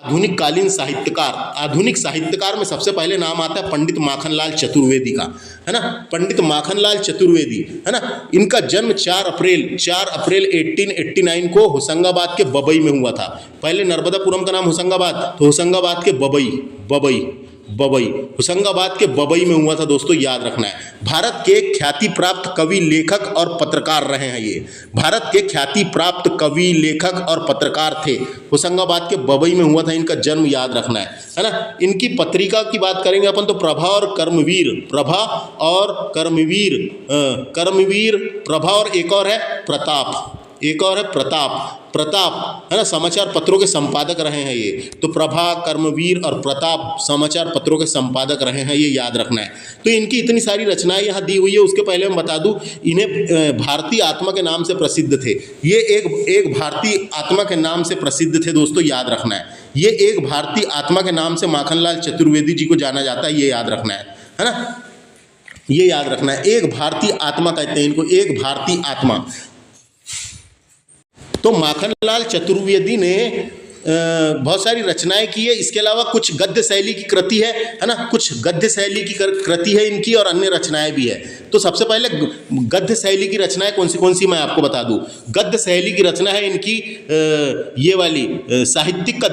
आधुनिक कालीन साहित्यकार, आधुनिक साहित्यकार में सबसे पहले नाम आता है पंडित माखनलाल चतुर्वेदी का, है ना, पंडित माखनलाल चतुर्वेदी, है ना। इनका जन्म 4 अप्रैल 1889 को होशंगाबाद के बबई में हुआ था। पहले नर्मदापुरम का नाम होशंगाबाद, तो होशंगाबाद के बबई होशंगाबाद के बबई में हुआ था दोस्तों, याद रखना है। भारत के ख्याति प्राप्त कवि, लेखक और पत्रकार रहे हैं ये, भारत के ख्याति प्राप्त कवि, लेखक और पत्रकार थे। होशंगाबाद के बबई में हुआ था इनका जन्म, याद रखना है ना। इनकी पत्रिका की बात करेंगे अपन तो प्रभा और कर्मवीर, प्रभा और कर्मवीर, प्रभा और एक और है प्रताप, प्रताप, है ना, समाचार पत्रों के संपादक रहे हैं ये। तो प्रभा, कर्मवीर और प्रताप समाचार पत्रों के संपादक रहे हैं, ये याद रखना है। तो इनकी इतनी सारी रचनाएं यहाँ दी हुई है। उसके पहले मैं बता दूं, इन्हें भारतीय आत्मा के नाम से प्रसिद्ध थे। ये एक भारतीय आत्मा के नाम से प्रसिद्ध थे दोस्तों, याद रखना है। ये एक भारतीय आत्मा के नाम से माखनलाल चतुर्वेदी जी को जाना जाता है, ये याद रखना है ना, ये याद रखना है। एक भारतीय आत्मा कहते हैं इनको, एक भारतीय आत्मा। तो माखनलाल चतुर्वेदी ने बहुत सारी रचनाएं की है। इसके अलावा कुछ गद्य शैली की कृति है ना, कुछ गद्य शैली की कृति है इनकी, और अन्य रचनाएं भी है। तो सबसे पहले गद्य शैली की रचनाएं कौन सी मैं आपको बता दूं। गद्य शैली की रचना है इनकी ये वाली, साहित्यिक का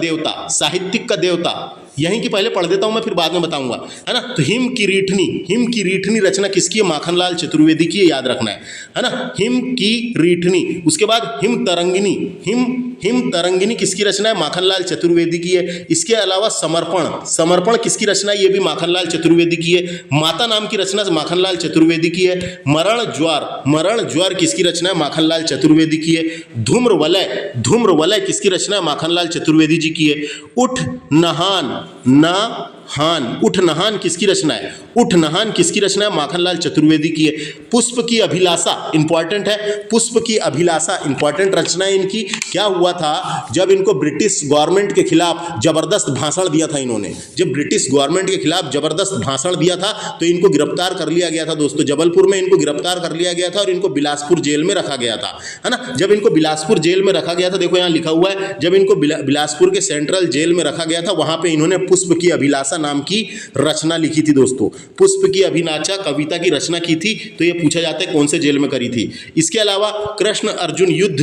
देवता, यहीं की पहले पढ़ देता हूं मैं, फिर बाद में बताऊंगा, है ना। तो हिम की रीठनी रचना किसकी है, माखनलाल चतुर्वेदी की है, याद रखना है ना। हिम की रीठनी। उसके बाद हिम तरंगिनी किसकी रचना है, माखनलाल चतुर्वेदी की है। इसके अलावा समर्पण किसकी रचना है, ये भी माखनलाल चतुर्वेदी की है। माता नाम की रचना माखनलाल चतुर्वेदी की है। मरण ज्वार किसकी रचना है, माखनलाल चतुर्वेदी की है। धूम्रवलय किसकी रचना है, माखनलाल चतुर्वेदी जी की है। उठ नहान किसकी रचना है, माखनलाल चतुर्वेदी की है। पुष्प की अभिलाषा इंपॉर्टेंट है, इंपॉर्टेंट रचना है इनकी। क्या हुआ था, जब इनको ब्रिटिश गवर्नमेंट के खिलाफ जबरदस्त भाषण दिया था इन्होंने, जब ब्रिटिश गवर्नमेंट के खिलाफ जबरदस्त भाषण दिया था तो इनको गिरफ्तार कर लिया गया था दोस्तों। जबलपुर में इनको गिरफ्तार कर लिया गया था और इनको बिलासपुर जेल में रखा गया था, है ना। जब इनको बिलासपुर जेल में रखा गया था, देखो यहाँ लिखा हुआ है, जब इनको बिलासपुर के सेंट्रल जेल में रखा गया था, वहां पे इन्होंने पुष्प की अभिलाषा नाम की रचना लिखी थी दोस्तों। पुष्प की अभिलाषा कविता की रचना की थी। तो ये पूछा जाता है कौन से जेल में करी थी। इसके अलावा कृष्ण अर्जुन युद्ध,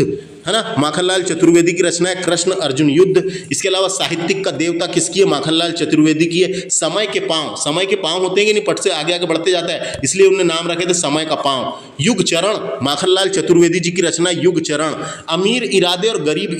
है ना, माखनलाल चतुर्वेदी की रचना है कृष्ण अर्जुन युद्ध। इसके अलावा साहित्यिक का देवता किसकी है, माखनलाल चतुर्वेदी की है। समय के पांव होते हैं कि नहीं, पट से आगे बढ़ते जाता है, इसलिए उन्होंने नाम रखे थे समय का पांव। युग चरण, माखनलाल चतुर्वेदी जी की रचना युग चरण। अमीर इरादे और गरीब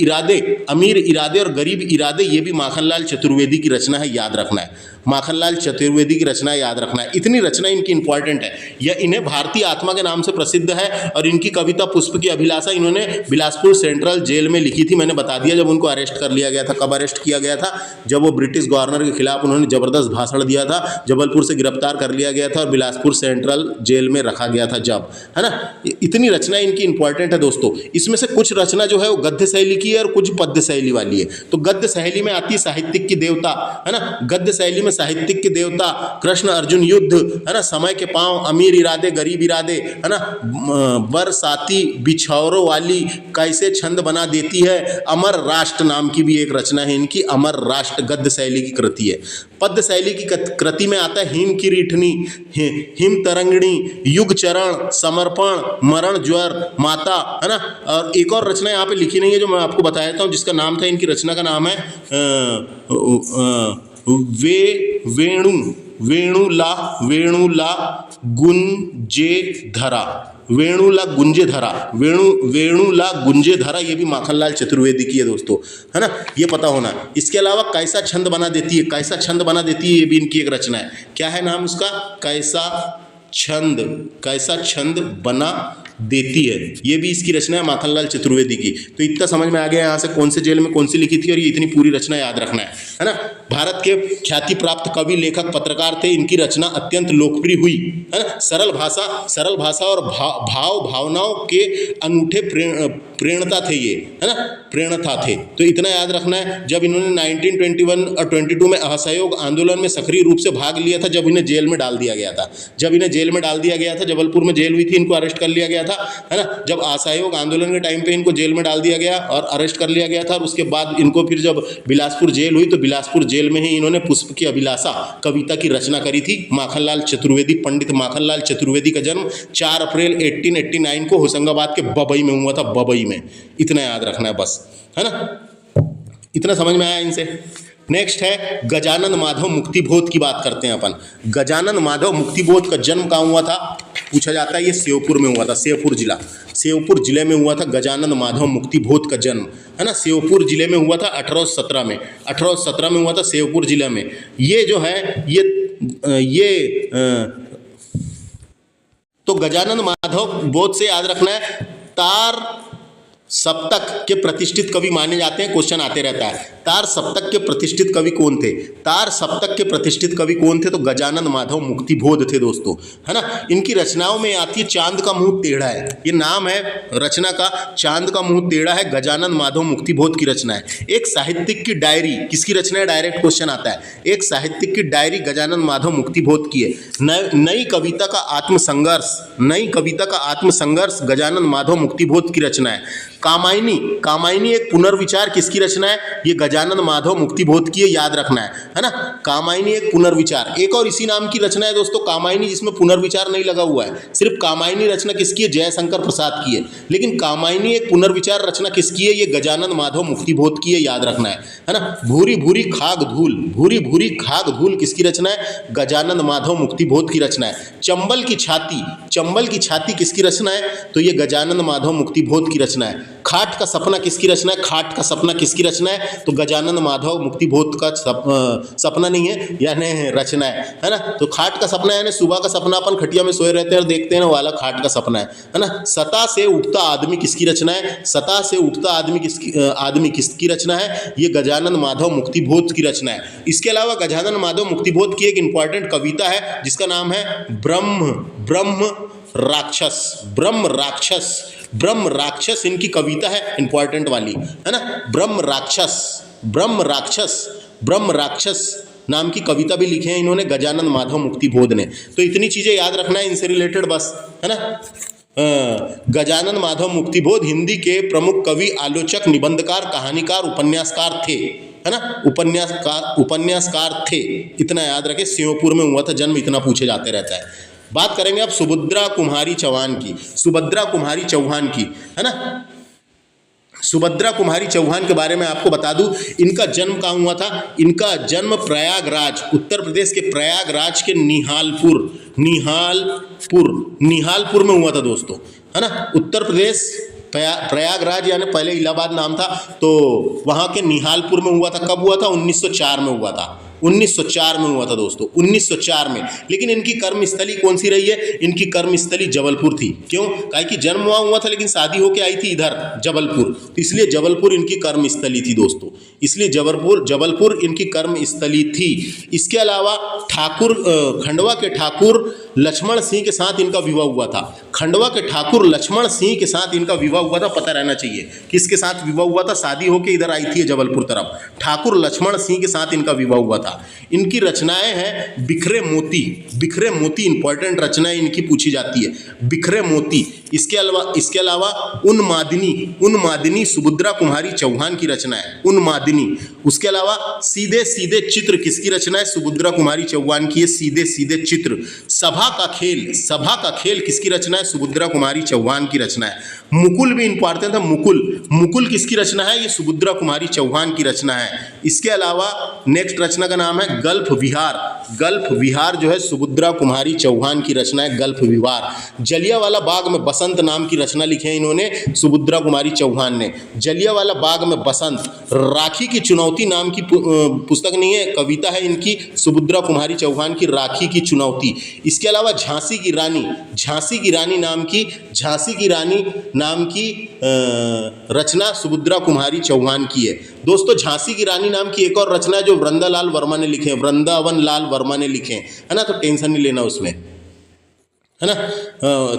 इरादे, ये भी माखनलाल चतुर्वेदी की रचना है, याद रखना है। माखनलाल चतुर्वेदी की रचना याद रखना है। इतनी रचना इनकी इंपॉर्टेंट है। यह इन्हें भारतीय आत्मा के नाम से प्रसिद्ध है। और इनकी कविता पुष्प की अभिलाषा इन्होंने बिलासपुर सेंट्रल जेल में लिखी थी। मैंने बता दिया जब उनको अरेस्ट कर लिया गया था। कब अरेस्ट किया गया था, जब वो ब्रिटिश गवर्नर के खिलाफ उन्होंने जबरदस्त भाषण दिया था। जबलपुर से गिरफ्तार कर लिया गया था और बिलासपुर सेंट्रल जेल में रखा गया था जब, है ना। इतनी रचना इनकी इंपॉर्टेंट है दोस्तों। इसमें से कुछ रचना जो है वो गद्य शैली की है और कुछ पद्य शैली वाली है। तो गद्य शैली में आती है साहित्यिक की देवता, है ना। गद्य शैली में साहित्यिक के देवता, कृष्ण अर्जुन युद्ध, है ना, समय के पांव, अमीर इरादे गरीब इरादे, है ना, बरसाती बिछौरों वाली कैसे छंद बना देती है। अमर राष्ट्र नाम की भी एक रचना है इनकी, अमर राष्ट्र गद्य शैली की कृति है। पद्य शैली की कृति में आता है हिम की रीठनी, हिम तरंगिणी, युग चरण, समर्पण, मरण ज्वर, माता, है ना। और एक और रचना यहाँ पे लिखी नहीं है जो मैं आपको बता देता हूँ, जिसका नाम था, इनकी रचना का नाम है वेणुला गुंजे धरा, ये भी माखनलाल चतुर्वेदी की है दोस्तों, है ना, ये पता होना। इसके अलावा कैसा छंद बना देती है, ये भी इनकी एक रचना है। क्या है नाम उसका, कैसा छंद बना देती है, ये भी इसकी रचना है माखनलाल चतुर्वेदी की। तो इतना समझ में आ गया यहाँ से कौन से जेल में कौन सी लिखी थी, और ये इतनी पूरी रचना याद रखना है ना। भारत के ख्याति प्राप्त कवि, लेखक, पत्रकार थे। इनकी रचना अत्यंत लोकप्रिय हुई, है ना। सरल भाषा और भावनाओं के अनूठे प्रेरणता थे ये, है ना, प्रेरणा थे। तो इतना याद रखना है। जब इन्होंने 1921 और 22 में असहयोग आंदोलन में सक्रिय रूप से भाग लिया था, जब इन्हें जेल में डाल दिया गया था, जबलपुर में जेल हुई थी, इनको अरेस्ट कर लिया गया गया था, है ना। जब असहयोग आंदोलन के टाइम पे इनको जेल में डाल दिया गया और अरेस्ट कर लिया गया था, और उसके बाद इनको फिर जब बिलासपुर जेल हुई तो बिलासपुर जेल में ही इन्होंने पुष्प की अभिलाषा कविता की रचना करी थी। माखनलाल चतुर्वेदी, पंडित माखनलाल चतुर्वेदी का जन्म 4 अप्रैल 1889 को होशंगाबाद के बबई में हुआ था, बबई में। इतना याद रखना है बस, है ना। इतना समझ में आया इनसे। नेक्स्ट है गजानन माधव मुक्तिबोध की बात करते हैं अपन। गजानन माधव मुक्तिबोध का जन्म कहाँ हुआ था पूछा जाता है। ये सेवपुर में हुआ था, सेवपुर जिला, सेवपुर जिले में हुआ था गजानन माधव मुक्तिबोध का जन्म, है ना। सेवपुर जिले में हुआ था 1817 में, 1817 में हुआ था सेवपुर जिले में। ये जो है ये तो गजानन माधव बोध से याद रखना है, तार सप्तक के प्रतिष्ठित कवि माने जाते हैं। क्वेश्चन आते रहता है, तार सप्तक के प्रतिष्ठित कवि कौन थे? तार सप्तक के प्रतिष्ठित कवि कौन थे? तो गजानन माधव मुक्तिबोध थे दोस्तों, है ना। इनकी रचनाओं में आती है चांद का मुंह टेढ़ा है, ये नाम है रचना का, चांद का मुंह टेढ़ा है, गजानन माधव मुक्तिबोध की रचना है। एक साहित्यिक की डायरी किसकी रचना है? डायरेक्ट क्वेश्चन आता है। एक साहित्यिक की डायरी गजानन माधव मुक्तिबोध की है। नई कविता का आत्मसंघर्ष, नई कविता का आत्मसंघर्ष गजानन माधव मुक्तिबोध की रचना है। कामायनी, कामायनी एक पुनर्विचार किसकी रचना है? ये गजानन माधव मुक्तिबोध की है, याद रखना है ना। कामायनी एक पुनर्विचार, एक और इसी नाम की रचना है दोस्तों कामायनी, जिसमें पुनर्विचार नहीं लगा हुआ है। सिर्फ कामायनी रचना किसकी है? जयशंकर प्रसाद की है। लेकिन कामायनी एक पुनर्विचार रचना किसकी है? ये गजानन माधव मुक्तिबोध की है, याद रखना है ना। भूरी भूरी खाग धूल, भूरी भूरी खाग धूल किसकी रचना है? गजानन माधव मुक्तिबोध की रचना है। चंबल की छाती, चंबल की छाती किसकी रचना है? तो ये गजानन माधव मुक्तिबोध की रचना है। खाट का सपना किसकी रचना है? खाट का सपना किसकी रचना है? तो गजानन माधव मुक्तिबोध का सपना नहीं है, यानी रचना है ना। तो खाट का सपना यानी सुबह का सपना, अपन खटिया में सोए रहते हैं और देखते हैं वाला खाट का सपना है ना। सतह से उठता आदमी किसकी रचना है? सतह से उठता आदमी किसकी रचना है? ये गजानन माधव मुक्तिबोध की रचना है। इसके अलावा गजानन माधव मुक्तिबोध की एक इंपॉर्टेंट कविता है जिसका नाम है ब्रह्म राक्षस, ब्रह्म राक्षस, ब्रह्म राक्षस इनकी कविता है इंपॉर्टेंट वाली, है ना। ब्रह्म राक्षस, ब्रह्म राक्षस, ब्रह्म राक्षस नाम की कविता भी लिखे हैं इन्होंने गजानन माधव मुक्तिबोध ने। तो इतनी चीजें याद रखना है इनसे रिलेटेड बस, है ना। गजानन माधव मुक्तिबोध हिंदी के प्रमुख कवि, आलोचक, निबंधकार, कहानीकार, उपन्यासकार थे, है ना। उपन्यासकार थे, इतना याद रखें। सेवपुर में हुआ था जन्म, इतना पूछे जाते रहता है। बात करेंगे अब सुभद्रा कुमारी चौहान की, सुभद्रा कुमारी चौहान की, है ना। सुभद्रा कुमारी चौहान के बारे में आपको बता दूं, इनका जन्म कहाँ हुआ था? इनका जन्म प्रयागराज, उत्तर प्रदेश के प्रयागराज के निहालपुर में हुआ था दोस्तों, है ना। उत्तर प्रदेश प्रयागराज यानी पहले इलाहाबाद नाम था, तो वहाँ के निहालपुर में हुआ था। कब हुआ था? 1904 में हुआ था, 1904 में हुआ था दोस्तों, 1904 में। लेकिन इनकी कर्मस्थली कौन सी रही है? इनकी कर्मस्थली जबलपुर थी। क्यों? काहे कि जन्म वहाँ हुआ था लेकिन शादी होके आई थी इधर जबलपुर, तो इसलिए जबलपुर इनकी कर्मस्थली थी दोस्तों, इसलिए जबलपुर इनकी कर्मस्थली थी। इसके अलावा खंडवा के ठाकुर लक्ष्मण सिंह के साथ इनका विवाह हुआ था। खंडवा के ठाकुर लक्ष्मण सिंह के साथ इनका विवाह हुआ था, पता रहना चाहिए किसके साथ विवाह हुआ था। शादी होके इधर आई थी जबलपुर तरफ, ठाकुर लक्ष्मण सिंह के साथ इनका विवाह हुआ था। इनकी रचनाएं हैं बिखरे मोती, बिखरे मोती इंपॉर्टेंट रचनाएं इनकी पूछी जाती है, बिखरे मोती। इसके अलावा उन्मादिनी सुभद्रा कुमारी चौहान की रचना है, उन्मादिनी। उसके अलावा सीधे सीधे चित्र किसकी रचना है? सुभद्रा कुमारी चौहान की है, सीधे सीधे चित्र। सभा का खेल किसकी रचना है? सुभद्रा कुमारी चौहान की रचना है। मुकुल भी इंपॉर्टेंट है, मुकुल किसकी रचना है? ये सुभद्रा कुमारी चौहान की रचना है। इसके अलावा नेक्स्ट रचना का नाम है गल्फ विहार, गल्फ विहार जो है सुभद्रा कुमारी चौहान की रचना है, गल्फ विहार। जलियांवाला बाग में बसंत नाम की रचना लिखी है इन्होंने सुभद्रा कुमारी चौहान ने, जलियांवाला बाग में बसंत। राखी की चुनौती नाम की पुस्तक नहीं है, कविता है इनकी सुभद्रा कुमारी चौहान की, राखी की चुनौती। इसके अलावा झांसी की रानी नाम की रचना सुभद्रा कुमारी चौहान की है। दोस्तों झांसी की रानी नाम की एक और रचना है जो वृंदावन लाल वर्मा ने लिखे, है ना, तो टेंशन नहीं लेना उसमें। है ना।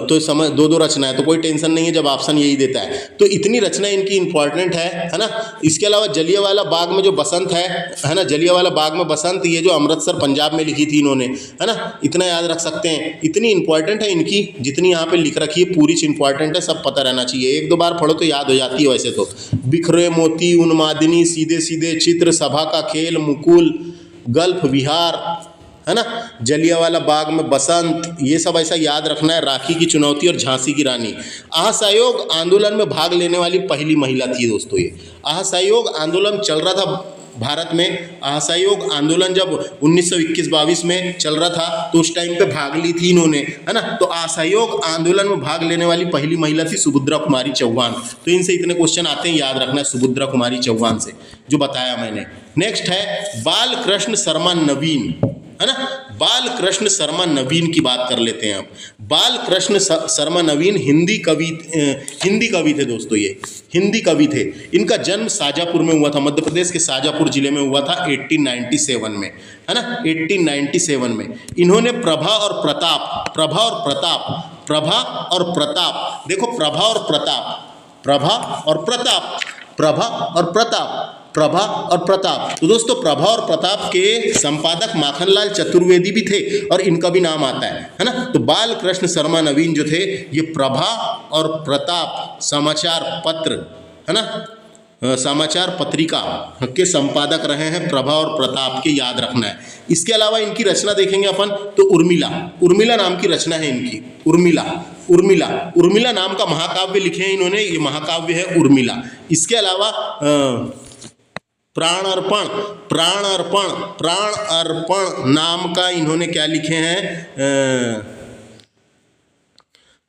तो समझ दो दो रचना है तो कोई टेंशन नहीं है जब ऑप्शन यही देता है। तो इतनी रचना इनकी इंपॉर्टेंट है ना। इसके अलावा जलियांवाला बाग में जो बसंत है ना, जलियांवाला बाग में बसंत, ये जो अमृतसर पंजाब में लिखी थी इन्होंने, है ना, इतना याद रख सकते हैं। इतनी इंपॉर्टेंट है इनकी, जितनी यहाँ पे लिख रखी है पूरी इंपॉर्टेंट है, सब पता रहना चाहिए। एक दो बार पढ़ो तो याद हो जाती है वैसे तो। बिखरे मोती, उन्मादिनी, सीधे सीधे चित्र, सभा का खेल, मुकुल, गल्फ विहार, है ना, जलियांवाला बाग में बसंत, ये सब ऐसा याद रखना है। राखी की चुनौती और झांसी की रानी। असहयोग आंदोलन में भाग लेने वाली पहली महिला थी दोस्तों ये। असहयोग आंदोलन चल रहा था भारत में। असहयोग आंदोलन जब 1921-22 में चल रहा था तो उस टाइम पे भाग ली थी इन्होंने, है ना। तो असहयोग आंदोलन में भाग लेने वाली पहली महिला थी सुभद्रा कुमारी चौहान। तो इनसे इतने क्वेश्चन आते हैं, याद रखना है सुभद्रा कुमारी चौहान से, जो बताया मैंने। नेक्स्ट है बाल कृष्ण शर्मा नवीन, है ना। बाल कृष्ण शर्मा नवीन की बात कर लेते हैं अब। बाल कृष्ण शर्मा नवीन हिंदी कवि थे दोस्तों, ये हिंदी कवि थे। इनका जन्म शाजापुर में हुआ था, मध्य प्रदेश के शाजापुर जिले में हुआ था 1897 में, है ना, 1897 में। इन्होंने प्रभा और प्रताप, देखो प्रभा और प्रताप, तो दोस्तों प्रभा और प्रताप के संपादक माखनलाल चतुर्वेदी भी थे और इनका भी नाम आता है ना। तो बाल कृष्ण शर्मा नवीन जो थे ये प्रभा और प्रताप समाचार पत्र, है ना, समाचार पत्रिका के संपादक रहे हैं, प्रभा और प्रताप के, याद रखना है। इसके अलावा इनकी रचना देखेंगे अपन तो उर्मिला नाम की रचना है इनकी। उर्मिला नाम का महाकाव्य लिखे हैं इन्होंने, ये महाकाव्य है उर्मिला। इसके अलावा प्राण अर्पण नाम का इन्होंने क्या लिखे हैं,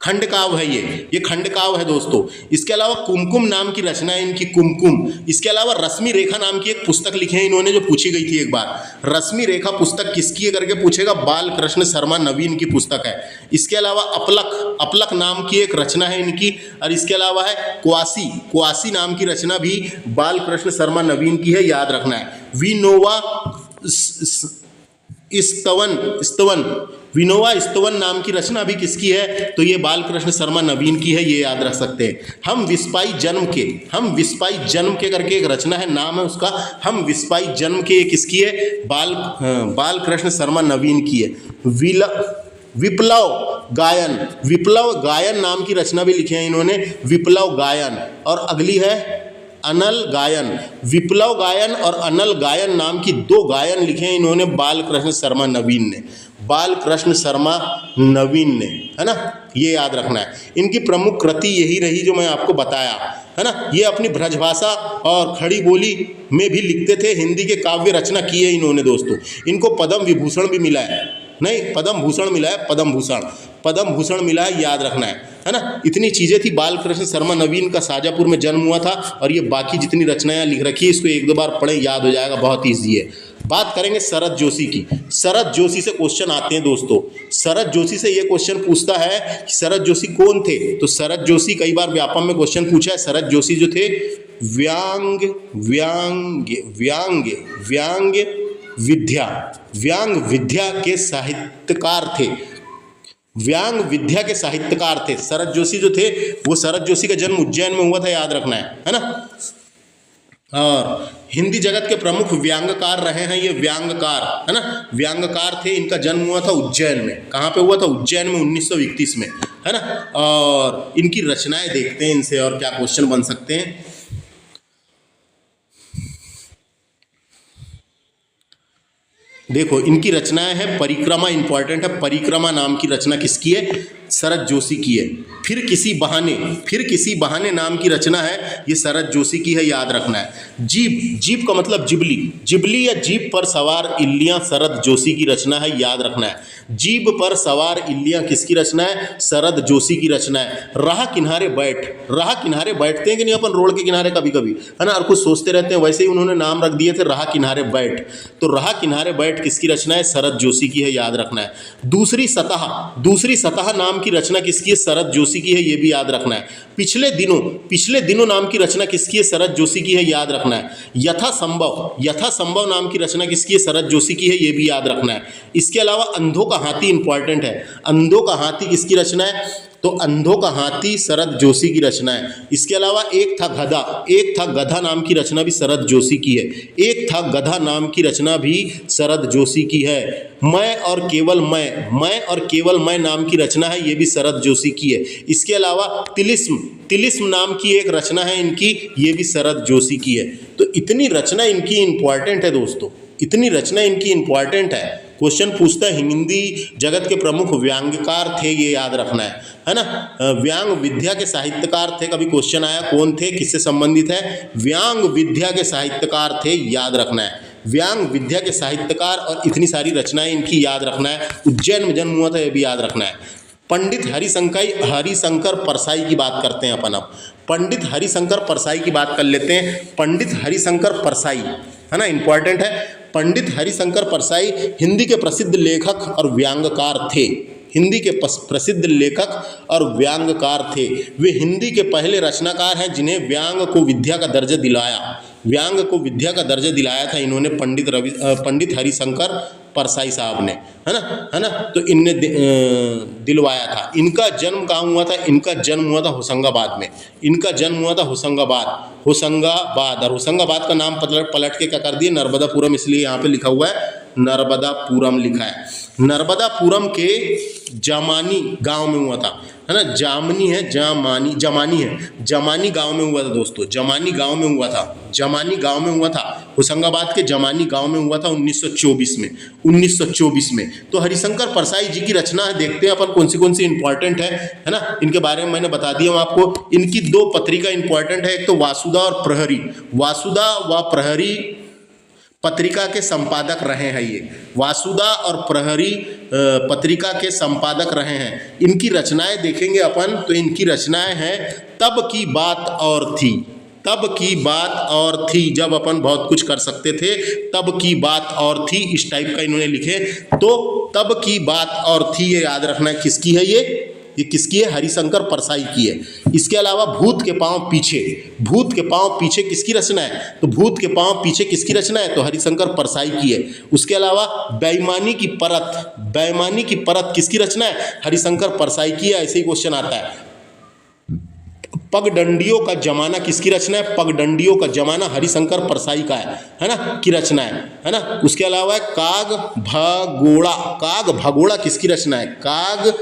खंडकाव्य है ये खंडकाव्य है दोस्तों। इसके अलावा कुमकुम नाम की रचना है इनकी, कुमकुम। इसके अलावा रश्मि रेखा नाम की एक पुस्तक लिखे हैं इन्होंने, जो पूछी गई थी एक बार। रश्मि रेखा पुस्तक किसकी है करके पूछेगा, बाल कृष्ण शर्मा नवीन की पुस्तक है। इसके अलावा अपलक नाम की एक रचना है इनकी। और इसके अलावा है क्वासी नाम की रचना भी बाल कृष्ण शर्मा नवीन की है, याद रखना है। विनोवा स्तवन नाम की रचना भी किसकी है, तो ये बाल कृष्ण शर्मा नवीन की है, ये याद रख सकते हैं। हम विस्पाई जन्म के करके एक रचना है, नाम है उसका हम विस्पाई जन्म के, किसकी है, बाल कृष्ण शर्मा नवीन की है। विप्लव गायन नाम की रचना भी लिखे हैं इन्होंने, विप्लव गायन। और अगली है अनल गायन। विप्लव गायन और अनल गायन नाम की दो गायन लिखे हैं इन्होंने बाल कृष्ण शर्मा नवीन ने, है ना, ये याद रखना है। इनकी प्रमुख कृति यही रही जो मैं आपको बताया, है ना। ये अपनी ब्रजभाषा और खड़ी बोली में भी लिखते थे, हिंदी के काव्य रचना की है इन्होंने दोस्तों। इनको पद्म विभूषण भी मिला है, नहीं पद्म भूषण मिला है, पद्म भूषण मिला है, याद रखना है ना। इतनी चीज़ें थी। बाल कृष्ण शर्मा नवीन का शाजापुर में जन्म हुआ था और ये बाकी जितनी रचनाएं लिख रखी है इसको एक दो बार पढ़ें, याद हो जाएगा, बहुत ईजी है। बात करेंगे शरद जोशी की। शरद जोशी से क्वेश्चन आते हैं दोस्तों। शरद जोशी से ये क्वेश्चन पूछता है कि शरद जोशी कौन थे, तो शरद जोशी कई बार व्यापम में क्वेश्चन पूछा है। शरद जोशी जो थे व्यांग विद्या के साहित्यकार थे। शरद जोशी जो थे वो, शरद जोशी का जन्म उज्जैन में हुआ था, याद रखना है ना। और हिंदी जगत के प्रमुख व्यांगकार रहे हैं ये, व्यांगकार, है ना, व्यांगकार थे। इनका जन्म हुआ था उज्जैन में। कहाँ पे हुआ था, उज्जैन में 1931 में, है ना। और इनकी रचनाएं देखते हैं इनसे और क्या क्वेश्चन बन सकते हैं। देखो इनकी रचनाएं हैं, परिक्रमा इंपॉर्टेंट है। परिक्रमा नाम की रचना किसकी है, शरद जोशी की है। फिर किसी बहाने नाम की रचना है, ये शरद जोशी की है, याद रखना है। जीप का मतलब जिबली या जीप पर सवार इल्लियां शरद जोशी की रचना है, याद रखना है। जीप पर सवार इल्लियां किसकी रचना है, शरद जोशी की रचना है। राह किनारे बैठते हैं कि नहीं अपन रोड के किनारे कभी कभी, है ना, और कुछ सोचते रहते हैं, वैसे ही उन्होंने नाम रख दिए थे राह किनारे बैठ। तो राह किनारे बैठ किसकी रचना है, शरद जोशी की है, याद रखना है। दूसरी सतह नाम की रचना किसकी है? शरद जोशी की है, ये भी याद रखना है। पिछले दिनों नाम की रचना किसकी है? शरद जोशी की है, याद रखना है। यथासंभव नाम की रचना किसकी है? शरद जोशी की है, ये भी याद रखना है। इसके अलावा अंधों का हाथी इंपॉर्टेंट है। अंधों का हाथी किसकी रचना है? तो अंधों का हाथी शरद जोशी की रचना है। इसके अलावा एक था गधा नाम की रचना भी शरद जोशी की है। एक था गधा नाम की रचना भी शरद जोशी की है। मैं और केवल मैं नाम की रचना है, ये भी शरद जोशी की है। इसके अलावा तिलिस्म नाम की एक रचना है इनकी, ये भी शरद जोशी की है। तो इतनी रचना इनकी इंपॉर्टेंट है दोस्तों, इतनी रचना इनकी इंपॉर्टेंट है। क्वेश्चन पूछता है हिंदी जगत के प्रमुख व्यंग्यकार थे, ये याद रखना है ना। व्यंग्य विद्या के साहित्यकार थे, कभी क्वेश्चन आया कौन थे, किससे संबंधित है? व्यंग्य विद्या के साहित्यकार थे, याद रखना है। व्यंग्य विद्या के साहित्यकार, और इतनी सारी रचनाएं इनकी याद रखना है। उज्जैन में जन्म हुआ था, ये भी याद रखना है। पंडित हरिशंकर परसाई की बात करते हैं अपन अब। पंडित हरिशंकर परसाई की बात कर लेते हैं। पंडित हरिशंकर परसाई है ना, इंपॉर्टेंट है। पंडित हरिशंकर परसाई हिंदी के प्रसिद्ध लेखक और व्यंग्यकार थे। हिंदी के प्रसिद्ध लेखक और व्यंग्यकार थे। वे हिंदी के पहले रचनाकार हैं जिन्हें व्यंग्य को विद्या का दर्जा दिलाया था इन्होंने, पंडित हरिशंकर परसाई साहब ने, है ना। तो इनने दिलवाया था। इनका जन्म कहाँ हुआ था? इनका जन्म हुआ था होशंगाबाद में। इनका जन्म हुआ था होशंगाबाद। और होशंगाबाद का नाम पलट के क्या कर दिए? नर्मदापुरम, इसलिए यहाँ पे लिखा हुआ है नर्मदापुरम लिखा है। नर्मदापुरम के जमानी गांव में हुआ था, है ना। जमानी है, जमानी गांव में हुआ था दोस्तों, जमानी गांव में हुआ था। होशंगाबाद के जमानी गांव में हुआ था 1924 में। तो हरिशंकर परसाई जी की रचना देखते हैं अपन कौन सी इंपॉर्टेंट है ना। इनके बारे में मैंने बता दिया हूँ आपको। इनकी दो पत्रिका इंपॉर्टेंट है, एक तो वासुदा और प्रहरी। वासुदा व प्रहरी पत्रिका के संपादक रहे हैं ये। वासुदा और प्रहरी पत्रिका के संपादक रहे हैं। इनकी रचनाएं देखेंगे अपन तो इनकी रचनाएं हैं तब की बात और थी, जब अपन बहुत कुछ कर सकते थे, तब की बात और थी, इस टाइप का इन्होंने लिखे। तो तब की बात और थी, ये याद रखना है। किसकी है ये किसकी है? हरिशंकर परसाई की है। इसके अलावा भूत के पांव पीछे किसकी रचना है? तो भूत के पांव पीछे किसकी रचना है? तो हरिशंकर परसाई की है। उसके अलावा बेईमानी की परत किसकी रचना है? हरिशंकर परसाई की है। ऐसे ही क्वेश्चन आता है। पगडंडियों का जमाना किसकी रचना है? पगडंडियों का जमाना हरिशंकर परसाई का है ना, की रचना है ना। उसके अलावा काग भगोड़ा किसकी रचना है? काग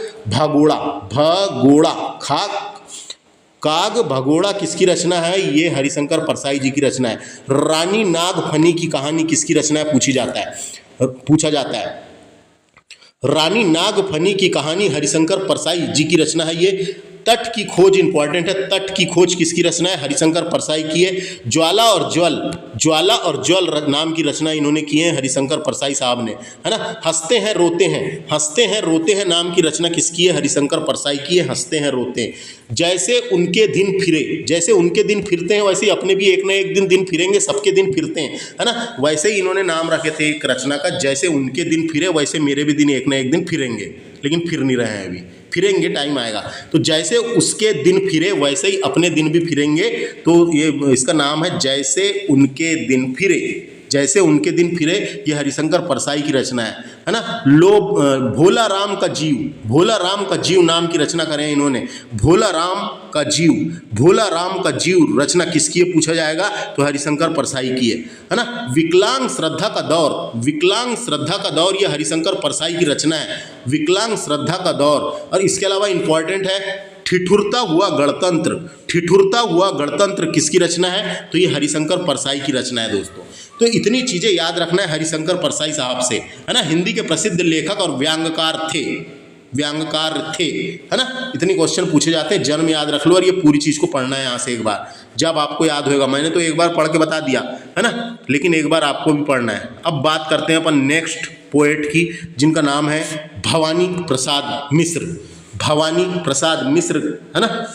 भगोड़ा किसकी रचना है? ये हरिशंकर परसाई जी की रचना है। रानी नागफनी की कहानी किसकी रचना है? पूछा जाता है। रानी नागफनी की कहानी हरिशंकर परसाई जी की रचना है। ये तट की खोज इंपॉर्टेंट है। तट की खोज किसकी रचना है? हरिशंकर परसाई की है। ज्वाला और ज्वल नाम की रचना इन्होंने की है हरिशंकर परसाई साहब ने, है ना। हंसते हैं रोते हैं नाम की रचना किसकी है? हरिशंकर परसाई की है। हंसते हैं रोते हैं। जैसे उनके दिन फिरते हैं वैसे ही अपने भी एक ना एक दिन फिरेंगे, सबके दिन फिरते हैं, है ना। वैसे ही इन्होंने नाम रखे थे एक रचना का, जैसे उनके दिन फिरे वैसे मेरे भी दिन एक ना एक दिन फिरेंगे, लेकिन फिर नहीं रहे हैं अभी, फिरेंगे, टाइम आएगा। तो जैसे उसके दिन फिरे वैसे ही अपने दिन भी फिरेंगे। तो ये इसका नाम है जैसे उनके दिन फिरे। ये हरिशंकर परसाई की रचना है ना। भोला राम का जीव नाम की रचना करें इन्होंने। भोला राम का जीव रचना किसकी है? पूछा जाएगा तो हरिशंकर परसाई की है ना। विकलांग श्रद्धा का दौर ये हरिशंकर परसाई की रचना है। विकलांग श्रद्धा का दौर। और इसके अलावा इंपॉर्टेंट है ठिठुरता हुआ गणतंत्र किसकी रचना है? तो ये हरिशंकर परसाई की रचना है दोस्तों। तो इतनी चीजें याद रखना है हरिशंकर परसाई साहब से, है ना। हिंदी के प्रसिद्ध लेखक और व्यंग्यकार थे, है ना। इतनी क्वेश्चन पूछे जाते हैं। जन्म याद रख लो और ये पूरी चीज को पढ़ना है यहाँ से एक बार, जब आपको याद होगा। मैंने तो एक बार पढ़ के बता दिया, है ना, लेकिन एक बार आपको भी पढ़ना है। अब बात करते हैं अपन नेक्स्ट पोएट की, जिनका नाम है भवानी प्रसाद मिश्र, है ना।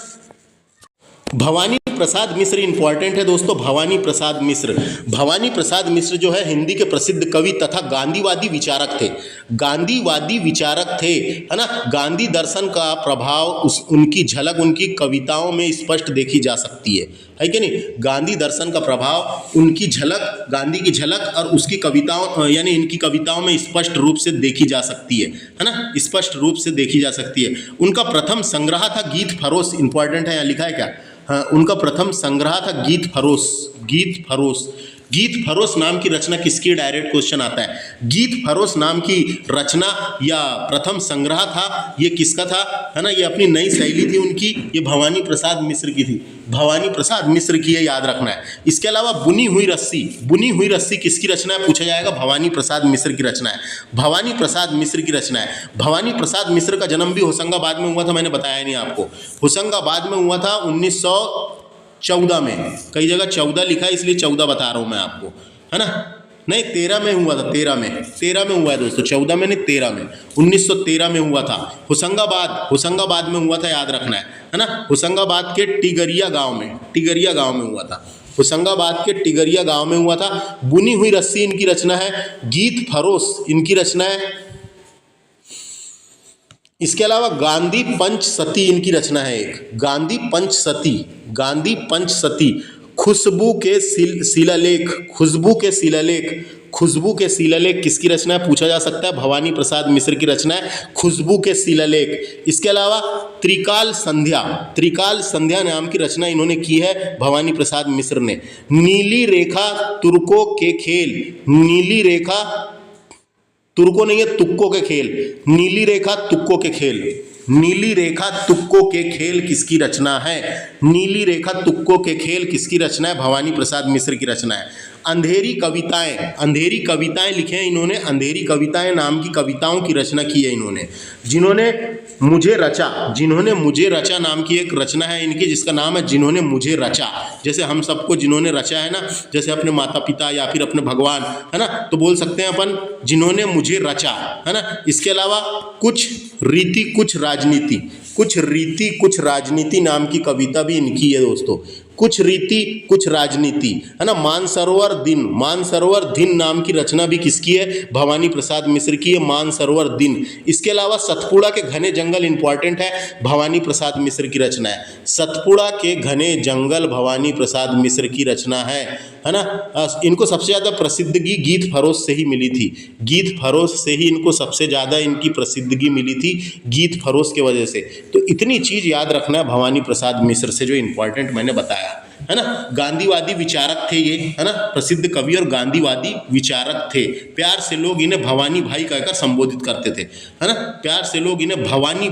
भवानी प्रसाद मिश्र इंपॉर्टेंट है दोस्तों। भवानी प्रसाद मिश्र, भवानी प्रसाद मिश्र जो है हिंदी के प्रसिद्ध कवि तथा गांधीवादी विचारक थे। गांधीवादी विचारक थे, है ना। गांधी दर्शन का प्रभाव उनकी झलक उनकी कविताओं में स्पष्ट देखी जा सकती है कि नहीं। गांधी दर्शन का प्रभाव उनकी झलक, गांधी की झलक और उसकी कविताओं यानी इनकी कविताओं में स्पष्ट रूप से देखी जा सकती है ना, स्पष्ट रूप से देखी जा सकती है। उनका प्रथम संग्रह था गीत फरोश, इंपॉर्टेंट है, यहाँ लिखा है क्या। हाँ, उनका प्रथम संग्रह था गीत फरोश। गीत फरोश, गीत फरोश नाम की रचना किसकी, डायरेक्ट क्वेश्चन आता है। गीत फरोश नाम की रचना या प्रथम संग्रह था, ये किसका था, है ना। ये अपनी नई शैली थी उनकी, ये भवानी प्रसाद मिश्र की थी। भवानी प्रसाद मिश्र की है, याद रखना है। इसके अलावा बुनी हुई रस्सी, बुनी हुई रस्सी किसकी रचना है, पूछा जाएगा। भवानी प्रसाद मिश्र की रचना है। भवानी प्रसाद मिश्र की रचना है। भवानी प्रसाद मिश्र का जन्म भी होशंगाबाद में हुआ था, मैंने बताया नहीं आपको। होशंगाबाद में हुआ था 1914 में। कई जगह 14 लिखा है, इसलिए 14 बता रहा हूँ मैं आपको, है ना। नहीं, 13 में हुआ था, 13 में हुआ है दोस्तों, 14 में नहीं, 13 में, 1913 में हुआ था। होशंगाबाद में हुआ था, याद रखना है ना। होशंगाबाद के टिगरिया गांव में हुआ था। होशंगाबाद के टिगरिया गांव में हुआ था। बुनी हुई रस्सी इनकी रचना है। गीत फरोश इनकी रचना है। इसके अलावा गांधी पंचसती इनकी रचना है एक, गांधी पंचसती। खुशबू के शिलालेख किसकी रचना है, पूछा जा सकता है। भवानी प्रसाद मिश्र की रचना है खुशबू के शिलालेख। इसके अलावा त्रिकाल संध्या नाम की रचना इन्होंने की है भवानी प्रसाद मिश्र ने। नीली रेखा तुर्कों के खेल, नीली रेखा तुर्कों नहीं है, तुक्कों के खेल। नीली रेखा तुक्कों के खेल, नीली रेखा तुक्कों के खेल किसकी रचना है। नीली रेखा तुक्कों के खेल किसकी रचना है, भवानी प्रसाद मिश्र की रचना है। अंधेरी कविताएं लिखे हैं इन्होंने। अंधेरी कविताएं नाम की कविताओं की रचना की है इन्होंने। जिन्होंने मुझे रचा नाम की एक रचना है इनकी, जिसका नाम है जिन्होंने मुझे रचा। जैसे हम सबको जिन्होंने रचा है ना, जैसे अपने माता पिता या फिर अपने भगवान, है ना, तो बोल सकते हैं अपन जिन्होंने मुझे रचा, है ना। इसके अलावा कुछ रीति कुछ राजनीति नाम की कविता भी इनकी है दोस्तों। कुछ रीति कुछ राजनीति, है ना। मानसरोवर दिन नाम की रचना भी किसकी है, भवानी प्रसाद मिश्र की है, मानसरोवर दिन। इसके अलावा सतपुड़ा के घने जंगल इंपॉर्टेंट है, भवानी प्रसाद मिश्र की रचना है। सतपुड़ा के घने जंगल भवानी प्रसाद मिश्र की रचना है ना। इनको सबसे ज़्यादा प्रसिद्धि गीत फरोश से ही मिली थी। गीत फरोश से ही इनको सबसे ज़्यादा इनकी प्रसिद्धि मिली थी, गीत फरोश के वजह से। तो इतनी चीज़ याद रखना है भवानी प्रसाद मिश्र से, जो इंपॉर्टेंट मैंने बताया, है ना। गांधीवादी विचारक थे ये, है ना, प्रसिद्ध कवि और गांधीवादी विचारक थे। प्यार से लोग इन्हें भवानी भाई कहकर संबोधित करते थे, है ना। प्यार से लोग इन्हें भवानी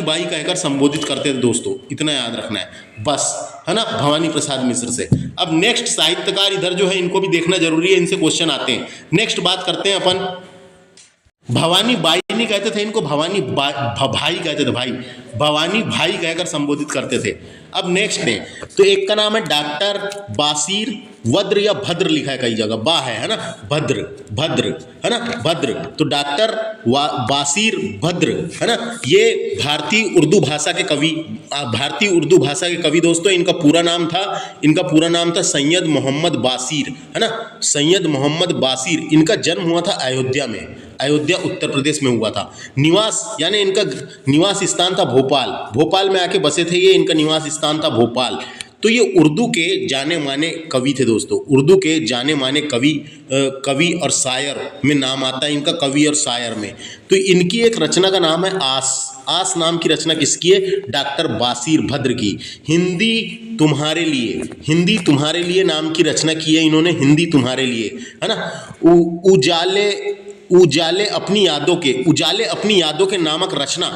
बाई कहकर संबोधित करते थे दोस्तों, इतना याद रखना है बस, है ना, भवानी प्रसाद मिश्र से। अब नेक्स्ट साहित्यकार इधर जो है इनको भी देखना जरूरी है, इनसे क्वेश्चन आते हैं। नेक्स्ट बात करते हैं अपन, भवानी बाई नहीं कहते थे इनको, भवानी भाई कहते थे, भाई, भवानी भाई कहकर संबोधित करते थे। अब नेक्स्ट में तो एक का नाम है डॉक्टर बासीर वद्र या भद्र, लिखा है कई जगह, बा है ना, भद्र, है ना, भद्र। तो डॉक्टर बासीर भद्र, है ना, ये भारतीय उर्दू भाषा के कवि दोस्तों। इनका पूरा नाम था सैयद मोहम्मद बासीर, है ना, सैयद मोहम्मद बासीर। इनका जन्म हुआ था अयोध्या में, अयोध्या उत्तर प्रदेश में हुआ था। निवास यानी इनका निवास स्थान था भोपाल में आके बसे थे ये, इनका निवास स्थान था भोपाल। तो ये उर्दू के जाने माने कवि थे दोस्तों, उर्दू के जाने माने कवि और शायर में नाम आता है इनका, कवि और शायर में। तो इनकी एक रचना का नाम है आस नाम की रचना किसकी है, डॉक्टर बासीर भद्र की। हिंदी तुम्हारे लिए नाम की रचना की है इन्होंने, हिंदी तुम्हारे लिए, है ना। उजाले अपनी यादों के नामक रचना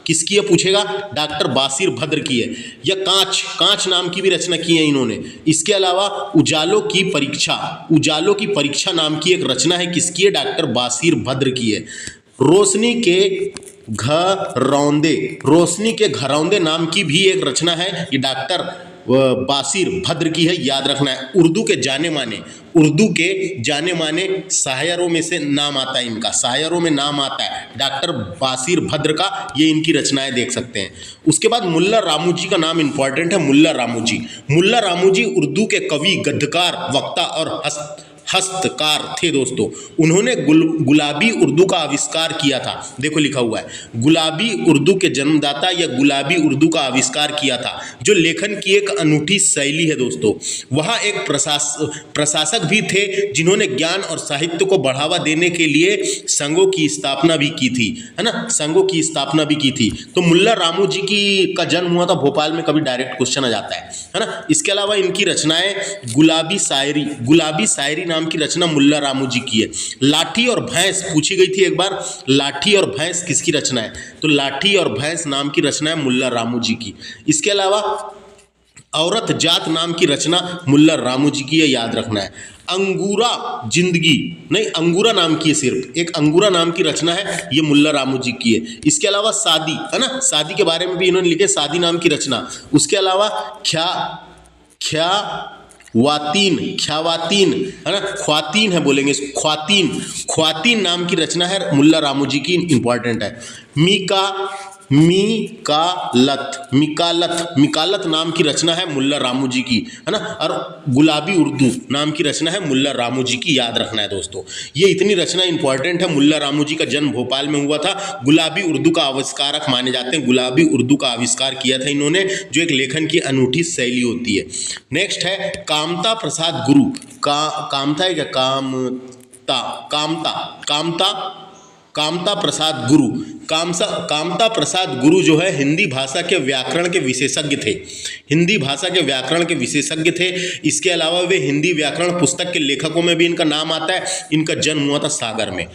किसकी है पूछेगा, डॉक्टर बासीर भद्र की है। या कांच नाम की भी रचना की है इन्होंने। इसके अलावा उजालों की परीक्षा नाम की एक रचना है, किसकी है, डॉक्टर बासीर भद्र की है। रोशनी के घरौंदे नाम की भी एक रचना है, ये डॉक्टर बासिर भद्र की है, याद रखना है। उर्दू के जाने माने शायरों में से नाम आता है इनका, शायरों में नाम आता है डॉक्टर बासिर भद्र का, ये इनकी रचनाएं देख सकते हैं। उसके बाद मुल्ला रामू जी का नाम इंपॉर्टेंट है। मुल्ला रामू जी उर्दू के कवि, गद्यकार, वक्ता और हस्तकार थे दोस्तों। उन्होंने गुलाबी उर्दू का आविष्कार किया था। देखो लिखा हुआ है गुलाबी उर्दू के जन्मदाता या गुलाबी उर्दू का आविष्कार किया था, जो लेखन की एक अनूठी शैली है दोस्तों। वहाँ एक प्रशासक भी थे जिन्होंने ज्ञान और साहित्य को बढ़ावा देने के लिए संघों की स्थापना भी की थी, है ना, संघों की स्थापना भी की थी। तो मुल्ला रामू जी का जन्म हुआ था भोपाल में, कभी डायरेक्ट क्वेश्चन आ जाता है ना। इसके अलावा इनकी रचनाएं गुलाबी शायरी नाम की रचना मुल्ला रामू जी की है। लाठी और भैंस पूछी गई थी एक बार, लाठी और भैंस किसकी रचना है? तो लाठी और भैंस नाम की रचना है मुल्ला रामू जी की। इसके अलावा औरत जात नाम की रचना मुल्ला रामू जी की है, याद रखना है। अंगूरा जिंदगी नहीं, अंगूरा नाम की है, सिर्फ एक अंगूरा नाम की रचना है, ये मुल्ला रामू जी की है। इसके अलावा शादी, है ना, शादी के बारे में भी इन्होंने लिखे, शादी नाम की रचना। उसके अलावा ख्यावातीन, है ना, ख्वातीन है बोलेंगे, ख्वातीन नाम की रचना है मुल्ला रामू जी की, इंपॉर्टेंट है। मिकालत नाम की रचना है मुल्ला रामू जी की, है ना। और गुलाबी उर्दू नाम की रचना है मुल्ला रामू जी की, याद रखना है दोस्तों। ये इतनी रचना इंपॉर्टेंट है। मुल्ला रामू जी का जन्म भोपाल में हुआ था। गुलाबी उर्दू का आविष्कारक माने जाते हैं, गुलाबी उर्दू का आविष्कार किया था इन्होंने, जो एक लेखन की अनूठी शैली होती है। नेक्स्ट है कामता प्रसाद गुरु। कामता है क्या? कामता प्रसाद गुरु। कामता प्रसाद गुरु जो है हिंदी भाषा के व्याकरण के विशेषज्ञ थे, हिंदी भाषा के व्याकरण के विशेषज्ञ थे। इसके अलावा वे हिंदी व्याकरण पुस्तक के लेखकों में भी इनका नाम आता है। इनका जन्म हुआ था सागर में,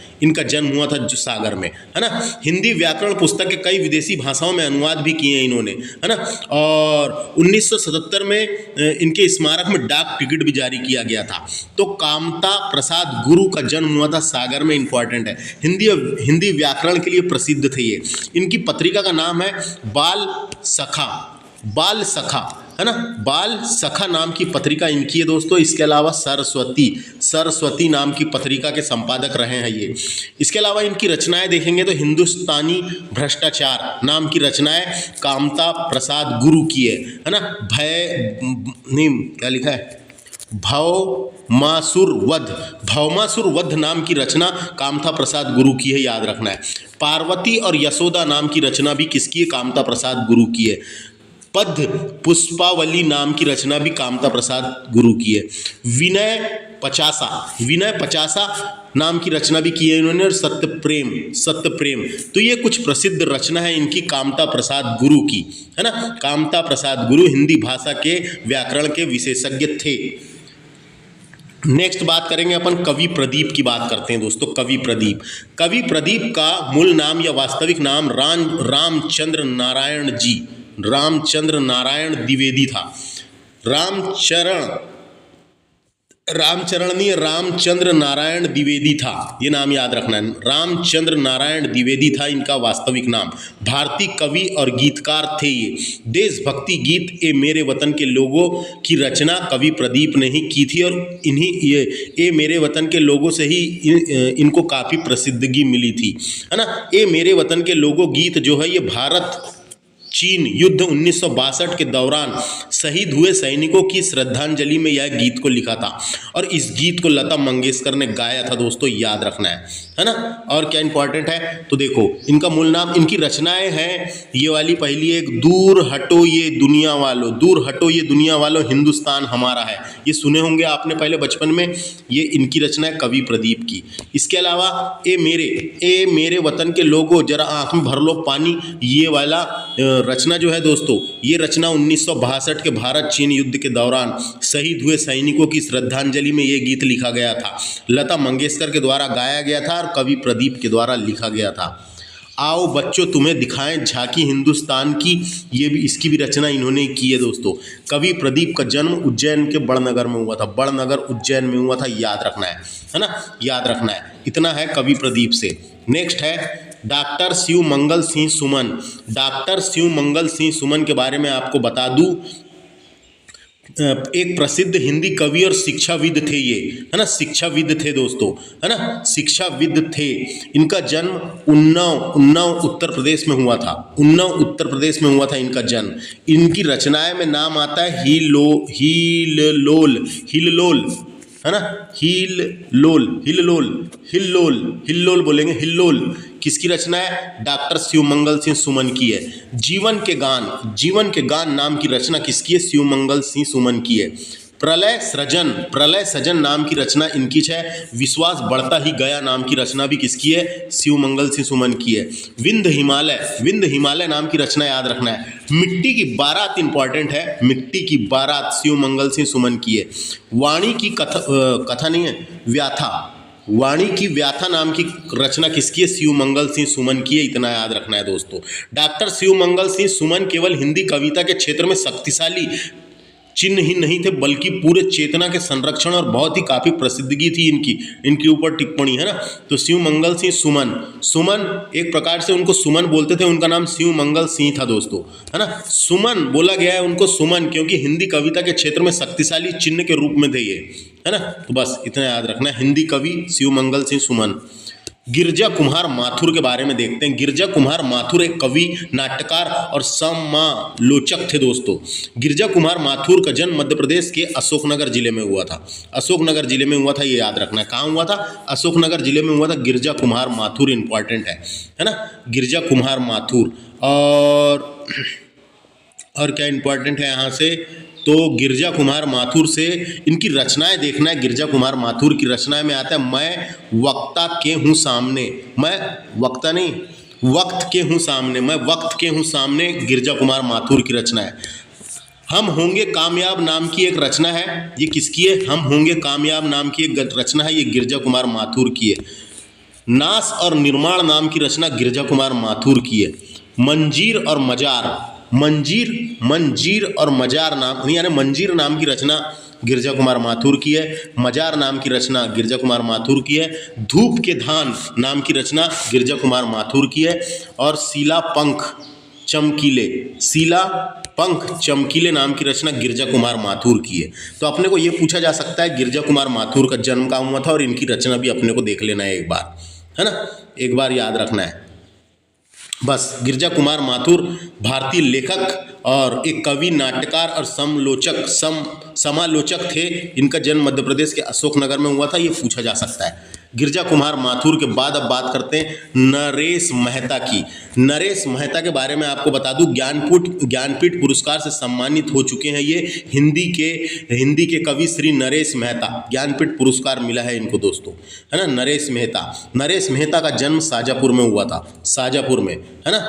सागर में, है ना। हिंदी व्याकरण पुस्तक के कई विदेशी भाषाओं में अनुवाद भी किए हैं इन्होंने, है ना। और 1977 में इनके स्मारक में डाक टिकट भी जारी किया गया था। तो कामता प्रसाद गुरु का जन्म हुआ था सागर में, इंपॉर्टेंट है। हिंदी व्याकरण के लिए प्रसिद्ध थे ये। इनकी पत्रिका का नाम है बाल सखा, है ना, बाल सखा नाम की पत्रिका इनकी है दोस्तों। इसके अलावा सरस्वती नाम की पत्रिका के संपादक रहे हैं ये। इसके अलावा इनकी रचनाएं देखेंगे तो हिंदुस्तानी भ्रष्टाचार नाम की रचनाएं कामता प्रसाद गुरु की है ना। क्या लिखा है, भवमासुर वध नाम की रचना कामता प्रसाद गुरु की है, याद रखना है। पार्वती और यशोदा नाम की रचना भी किसकी है? कामता प्रसाद गुरु की है। पद्य पुष्पावली नाम की रचना भी कामता प्रसाद गुरु की है। विनय पचासा नाम की रचना भी की है इन्होंने। और सत्यप्रेम, तो ये कुछ प्रसिद्ध रचना है इनकी कामता प्रसाद गुरु की, है ना। कामता प्रसाद गुरु हिंदी भाषा के व्याकरण के विशेषज्ञ थे। नेक्स्ट बात करेंगे अपन कवि प्रदीप की बात करते हैं दोस्तों। कवि प्रदीप का मूल नाम या वास्तविक नाम रामचंद्र नारायण द्विवेदी था। रामचंद्र नारायण द्विवेदी था, ये नाम याद रखना है। रामचंद्र नारायण द्विवेदी था इनका वास्तविक नाम। भारतीय कवि और गीतकार थे ये। देशभक्ति गीत ए मेरे वतन के लोगों की रचना कवि प्रदीप ने ही की थी, और ए मेरे वतन के लोगों से ही इनको काफ़ी प्रसिद्धि मिली थी, है ना। ए मेरे वतन के लोगों गीत जो है ये भारत चीन युद्ध 1962 के दौरान शहीद हुए सैनिकों की श्रद्धांजलि में यह गीत को लिखा था, और इस गीत को लता मंगेशकर ने गाया था दोस्तों, याद रखना है ना। और क्या इंपॉर्टेंट है तो देखो इनका मूल नाम, इनकी रचनाएं हैं ये वाली। पहली एक दूर हटो ये दुनिया वालों हिंदुस्तान हमारा है, ये सुने होंगे आपने पहले बचपन में। ये इनकी रचना है कवि प्रदीप की। इसके अलावा ए मेरे वतन के लोगों जरा आँख में भर लो पानी, ये वाला रचना जो है दोस्तों, ये रचना 1962 के भारत चीन युद्ध के दौरान शहीद हुए सैनिकों की श्रद्धांजलि में ये गीत लिखा गया था। लता मंगेशकर के द्वारा गाया गया था और कवि प्रदीप के द्वारा लिखा गया था। आओ बच्चों तुम्हें दिखाएं झांकी हिंदुस्तान की, ये भी इसकी भी रचना इन्होंने की है दोस्तों। कवि प्रदीप का जन्म उज्जैन के बड़नगर में हुआ था, उज्जैन में हुआ था, याद रखना है ना, याद रखना है। इतना है कवि प्रदीप से। नेक्स्ट है डॉक्टर शिवमंगल सिंह सुमन। डॉक्टर शिवमंगल सिंह सुमन के बारे में आपको बता दूं एक प्रसिद्ध हिंदी कवि और शिक्षाविद थे ये, है ना, शिक्षाविद थे दोस्तों, है ना, शिक्षाविद थे। इनका जन्म उन्नाव उत्तर प्रदेश में हुआ था, उन्नाव उत्तर प्रदेश में हुआ था इनका जन्म। इनकी रचनाएं में नाम आता है हिल्लोल, है ना, हिल्लोल बोलेंगे, हिल्लोल किसकी रचना है? डॉक्टर शिवमंगल सिंह सुमन की है। जीवन के गान नाम की रचना किसकी है? शिवमंगल सिंह सुमन की है। प्रलय सृजन नाम की रचना इनकी है। विश्वास बढ़ता ही गया नाम की रचना भी किसकी है? शिवमंगल सिंह सुमन की है। विंध्य हिमालय नाम की रचना याद रखना है। मिट्टी की बारात इंपॉर्टेंट है, मिट्टी की बारात शिवमंगल सिंह सुमन की है। वाणी की कथा नहीं है, वाणी की व्याथा नाम की रचना किसकी है? शिवमंगल सिंह सुमन की है, इतना याद रखना है दोस्तों। डॉक्टर शिवमंगल सिंह सुमन केवल हिंदी कविता के क्षेत्र में शक्तिशाली चिन्ह ही नहीं थे, बल्कि पूरे चेतना के संरक्षण और बहुत ही काफ़ी प्रसिद्धि थी इनके ऊपर टिप्पणी, है ना। तो शिवमंगल सिंह सुमन एक प्रकार से उनको सुमन बोलते थे, उनका नाम शिवमंगल सिंह था दोस्तों, है ना। सुमन बोला गया है उनको सुमन क्योंकि हिंदी कविता के क्षेत्र में शक्तिशाली चिन्ह के रूप में थे ये, है ना। तो बस इतना याद रखना है, हिंदी कवि शिवमंगल सिंह सुमन। गिरजा कुम्हार माथुर के बारे में देखते हैं। गिरजा कुम्हार माथुर एक कवि, नाट्यकार और समालोचक थे दोस्तों। गिरजा कुम्हार माथुर का जन्म मध्य प्रदेश के अशोकनगर जिले में हुआ था। अशोकनगर जिले में हुआ था, ये याद रखना है। कहाँ हुआ था? अशोकनगर जिले में हुआ था। गिरजा कुम्हार माथुर इंपॉर्टेंट है ना, गिरजा कुम्हार माथुर। और क्या इंपॉर्टेंट है यहाँ से? तो गिरजा कुम्हार माथुर से इनकी रचनाएं देखना है। गिरजा कुम्हार माथुर की रचनाएं में आता है मैं वक्ता के हूँ सामने, मैं वक्ता नहीं, वक्त के हूँ सामने, मैं वक्त के हूँ सामने, गिरजा कुम्हार माथुर की रचना है। हम होंगे कामयाब नाम की एक रचना है, ये किसकी है? हम होंगे कामयाब नाम की एक रचना है, ये गिरजा कुम्हार माथुर की है। नाश और निर्माण नाम की रचना गिरजा कुम्हार माथुर की है। मंजीर और मजार नाम यानी मंजीर नाम की रचना गिरजा कुमार माथुर की है। मजार नाम की रचना गिरजा कुमार माथुर की है। धूप के धान नाम की रचना गिरजा कुमार माथुर की है। और सीला पंख चमकीले नाम की रचना गिरजा कुमार माथुर की है। तो अपने को ये पूछा जा सकता है गिरजा कुमार माथुर का जन्म कहाँ हुआ था, और इनकी रचना भी अपने को देख लेना है एक बार, है ना, एक बार याद रखना है बस। गिरजा कुमार माथुर भारतीय लेखक और एक कवि, नाट्यकार और समालोचक थे। इनका जन्म मध्य प्रदेश के अशोकनगर में हुआ था, ये पूछा जा सकता है। गिरजा कुमार माथुर के बाद अब बात करते हैं नरेश मेहता की। नरेश मेहता के बारे में आपको बता दूं, ज्ञानपीठ पुरस्कार से सम्मानित हो चुके हैं ये। हिंदी के कवि श्री नरेश मेहता, ज्ञानपीठ पुरस्कार मिला है इनको दोस्तों, है ना। नरेश मेहता का जन्म शाजापुर में हुआ था, शाजापुर में, है ना,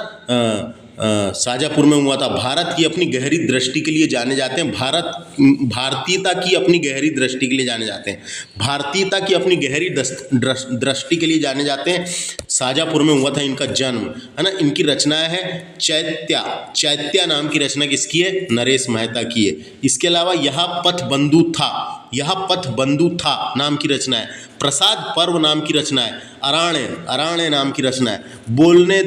शाजापुर में हुआ था। भारत की अपनी गहरी दृष्टि के लिए जाने जाते हैं। भारतीयता की अपनी गहरी दृष्टि के लिए जाने जाते हैं। भारतीयता की अपनी गहरी दृष्टि के लिए जाने जाते हैं। शाजापुर में हुआ था इनका जन्म, है ना। इनकी रचनाएं हैं चैत्या नाम की रचना किसकी है? नरेश मेहता की है। इसके अलावा यहाँ पथ बंधु था नाम की रचना है। प्रसाद पर्व नाम की रचना है। अराण्य नाम की रचना है। बोलने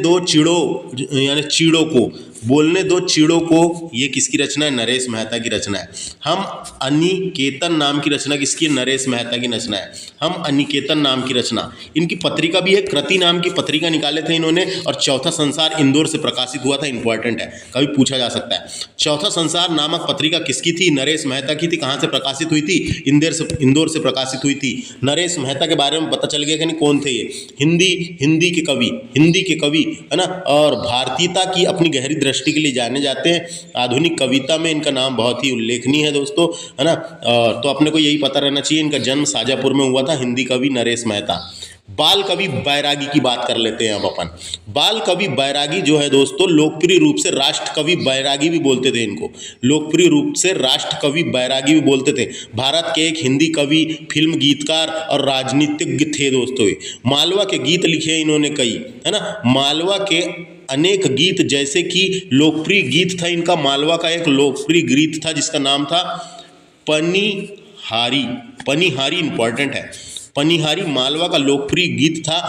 दो चिड़ों को, ये किसकी रचना है? नरेश मेहता की रचना है। हम अनिकेतन नाम की रचना किसकी है? नरेश मेहता की रचना है। हम अनिकेतन नाम की रचना, इनकी पत्रिका भी है, कृति नाम की पत्रिका निकाले थे इन्होंने। और चौथा संसार इंदौर से प्रकाशित हुआ था, इंपॉर्टेंट है, कभी पूछा जा सकता है। चौथा संसार नामक पत्रिका किसकी थी? नरेश मेहता की थी। कहाँ से प्रकाशित हुई थी? इंदौर से प्रकाशित हुई थी। नरेश मेहता के बारे में पता चल गया कि नहीं कौन थे ये? हिंदी के कवि, है ना। और भारतीयता की अपनी गहरी दृष्टि के लिए जाने जाते हैं। आधुनिक कविता में इनका नाम बहुत ही उल्लेखनीय है दोस्तों, है ना। तो अपने को यही पता रहना चाहिए, इनका जन्म शाजापुर में हुआ था। हिंदी कवि नरेश मेहता। बाल कवि बैरागी की बात कर लेते हैं अब अपन। बाल कवि बैरागी जो है दोस्तों, लोकप्रिय रूप से राष्ट्र कवि बैरागी भी बोलते थे इनको, लोकप्रिय रूप से राष्ट्र कवि बैरागी भी बोलते थे। भारत के एक हिंदी कवि, फिल्म गीतकार और राजनीतिज्ञ थे दोस्तों। मालवा के गीत लिखे इन्होंने कई, है ना। मालवा के अनेक गीत, जैसे कि लोकप्रिय गीत था इनका, मालवा का एक लोकप्रिय गीत था जिसका नाम था पनिहारी इंपॉर्टेंट है। पनिहारी मालवा का लोकप्रिय गीत था।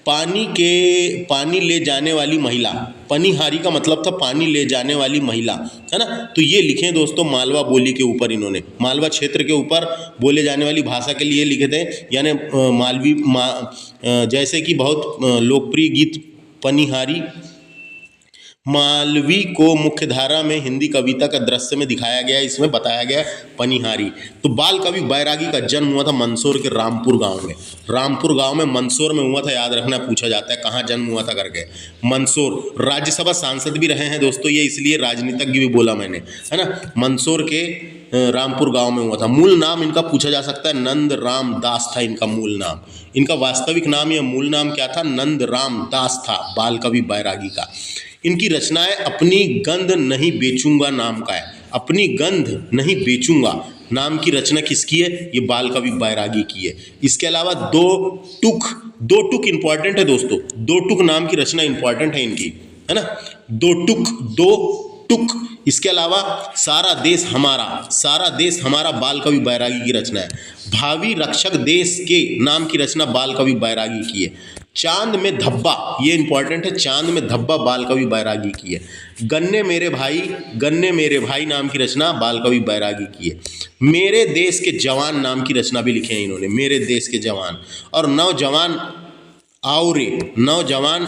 पानी ले जाने वाली महिला, पनिहारी का मतलब था पानी ले जाने वाली महिला, है ना। तो ये लिखे दोस्तों मालवा बोली के ऊपर, इन्होंने मालवा क्षेत्र के ऊपर बोले जाने वाली भाषा के लिए लिखे थे, यानी जैसे कि बहुत लोकप्रिय गीत पनिहारी मालवी को मुख्यधारा में हिंदी कविता का दृश्य में दिखाया गया, इसमें बताया गया पनिहारी। तो बाल कवि बैरागी का जन्म हुआ था मंदसौर के रामपुर गांव में। रामपुर गांव में मंदसौर में हुआ था, याद रखना, पूछा जाता है कहाँ जन्म हुआ था करके। मंदसौर, राज्यसभा सांसद भी रहे हैं दोस्तों ये, इसलिए राजनीतिज्ञ भी बोला मैंने, है ना। मंदसौर के रामपुर गांव में हुआ था। मूल नाम इनका पूछा जा सकता है, नंद राम दास था इनका मूल नाम। इनका वास्तविक नाम या मूल नाम क्या था? नंद राम दास था, बाल कवि बैरागी का। इनकी रचनाएं अपनी गंध नहीं बेचूंगा नाम का है। अपनी गंध नहीं बेचूंगा नाम की रचना किसकी है? ये बाल कवि बैरागी की है। इसके अलावा दो टुक इंपॉर्टेंट है दोस्तों, दो टुक नाम की रचना इंपॉर्टेंट है इनकी, है ना। दो टुक। इसके अलावा सारा देश हमारा बाल कवि बैरागी की रचना है। भावी रक्षक देश के नाम की रचना बाल कवि बैरागी की है। चांद में धब्बा, ये इंपॉर्टेंट है, चांद में धब्बा बाल कवि बैरागी की है। गन्ने मेरे भाई नाम की रचना बाल कवि बैरागी की है। मेरे देश के जवान नाम की रचना भी लिखे हैं इन्होंने, मेरे देश के जवान। और नौजवान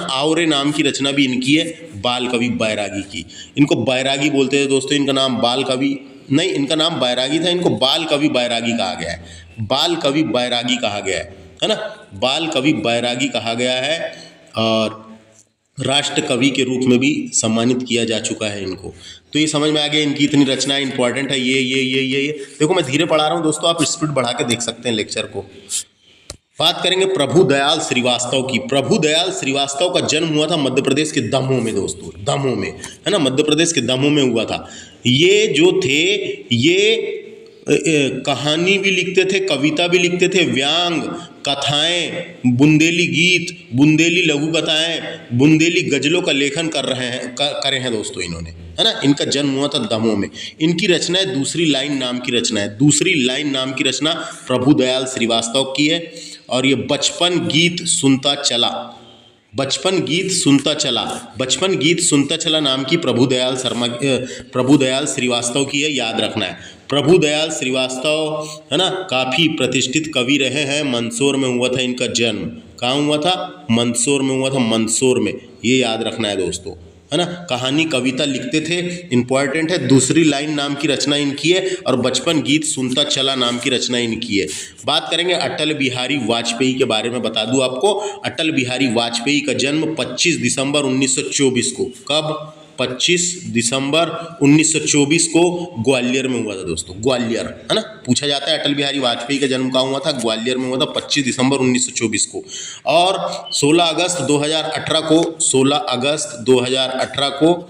आवरे नाम की रचना भी इनकी है, बाल कवि बैरागी की। इनको बैरागी बोलते थे दोस्तों, इनका नाम बाल कवि नहीं, इनका नाम बैरागी था, इनको बाल कवि बैरागी कहा गया है। बाल कवि बैरागी कहा गया है ना, बाल कवि बैरागी कहा गया है। और राष्ट्र कवि के रूप में भी सम्मानित किया जा चुका है इनको। तो ये समझ में आ गया, इनकी इतनी रचनाएं इंपॉर्टेंट है। ये देखो मैं धीरे पढ़ा रहा हूँ दोस्तों, आप स्पीड बढ़ा के देख सकते हैं लेक्चर को। बात करेंगे प्रभुदयाल श्रीवास्तव की। प्रभुदयाल श्रीवास्तव का जन्म हुआ था मध्य प्रदेश के दमोह में दोस्तों, दमोह में, है ना, मध्य प्रदेश के दमोह में हुआ था। ये जो थे ये कहानी भी लिखते थे, कविता भी लिखते थे, व्यंग, कथाएं, बुंदेली गीत, बुंदेली लघु कथाएं, बुंदेली गजलों का लेखन करे हैं दोस्तों इन्होंने, है ना। इनका जन्म हुआ था दमोह में। इनकी रचना है दूसरी लाइन नाम की रचना है, दूसरी लाइन नाम की रचना प्रभुदयाल श्रीवास्तव की है। और ये बचपन गीत सुनता चला नाम की प्रभुदयाल श्रीवास्तव की है, याद रखना है। प्रभुदयाल श्रीवास्तव, है ना, काफ़ी प्रतिष्ठित कवि रहे हैं। मंदसौर में हुआ था इनका जन्म। कहाँ हुआ था? मंदसौर में हुआ था, मंदसौर में, ये याद रखना है दोस्तों, है ना। कहानी कविता लिखते थे, इंपॉर्टेंट है। दूसरी लाइन नाम की रचना इनकी है। और बचपन गीत सुनता चला नाम की रचना इनकी है। बात करेंगे अटल बिहारी वाजपेयी के बारे में, बता दूं आपको, अटल बिहारी वाजपेयी का जन्म 25 दिसंबर 1924 को, कब? 25 दिसंबर 1924 को ग्वालियर में हुआ था दोस्तों, ग्वालियर, है ना। पूछा जाता है अटल बिहारी वाजपेयी का जन्म कहाँ हुआ था? ग्वालियर में हुआ था 25 दिसंबर 1924 को। और 16 अगस्त 2018 को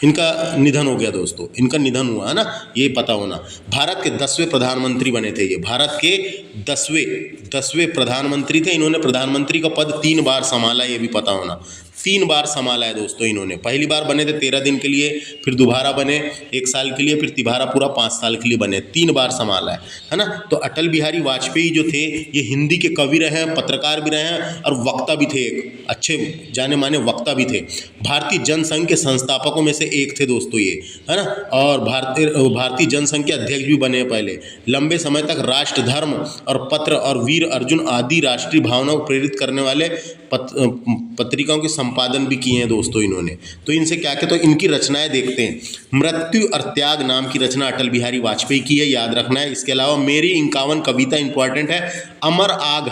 इनका निधन हो गया दोस्तों, इनका निधन हुआ, है ना, ये पता होना। भारत के 10वें प्रधानमंत्री बने थे ये, भारत के 10वें प्रधानमंत्री थे। इन्होंने प्रधानमंत्री का पद 3 बार संभाला, ये भी पता होना, 3 बार संभाला है दोस्तों इन्होंने। पहली बार बने थे 13 दिन के लिए, फिर दोबारा बने 1 साल के लिए, फिर तिबारा पूरा 5 साल के लिए बने, 3 बार संभाला है ना। तो अटल बिहारी वाजपेयी जो थे ये हिंदी के कवि रहे हैं, पत्रकार भी रहे हैं और वक्ता भी थे, एक अच्छे जाने माने वक्ता भी थे। भारतीय जनसंघ के संस्थापकों में से एक थे दोस्तों ये, है ना। और भारतीय जनसंघ के अध्यक्ष भी बने पहले। लंबे समय तक राष्ट्र धर्म और पत्र और वीर अर्जुन आदि राष्ट्रीय भावनाओं को प्रेरित करने वाले पत्रिकाओं के संपादन भी किए हैं दोस्तों इन्होंने। तो इनसे क्या कहते, तो इनकी रचनाएं देखते हैं। मृत्यु और त्याग नाम की रचना अटल बिहारी वाजपेयी की है, याद रखना है। इसके अलावा मेरी 51 कविता इंपॉर्टेंट है। अमर आग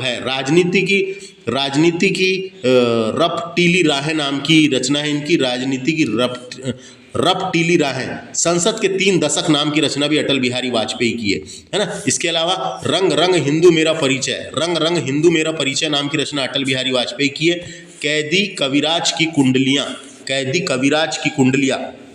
है, राजनीति की रपटीली राहें नाम की रचना है इनकी, राजनीति की रपटीली राहें। संसद के 3 दशक नाम की रचना भी अटल बिहारी वाजपेयी की है ना। इसके अलावा रंग रंग हिंदू मेरा परिचय नाम की रचना अटल बिहारी वाजपेयी की है। कैदी कविराज की कुंडलियाँ,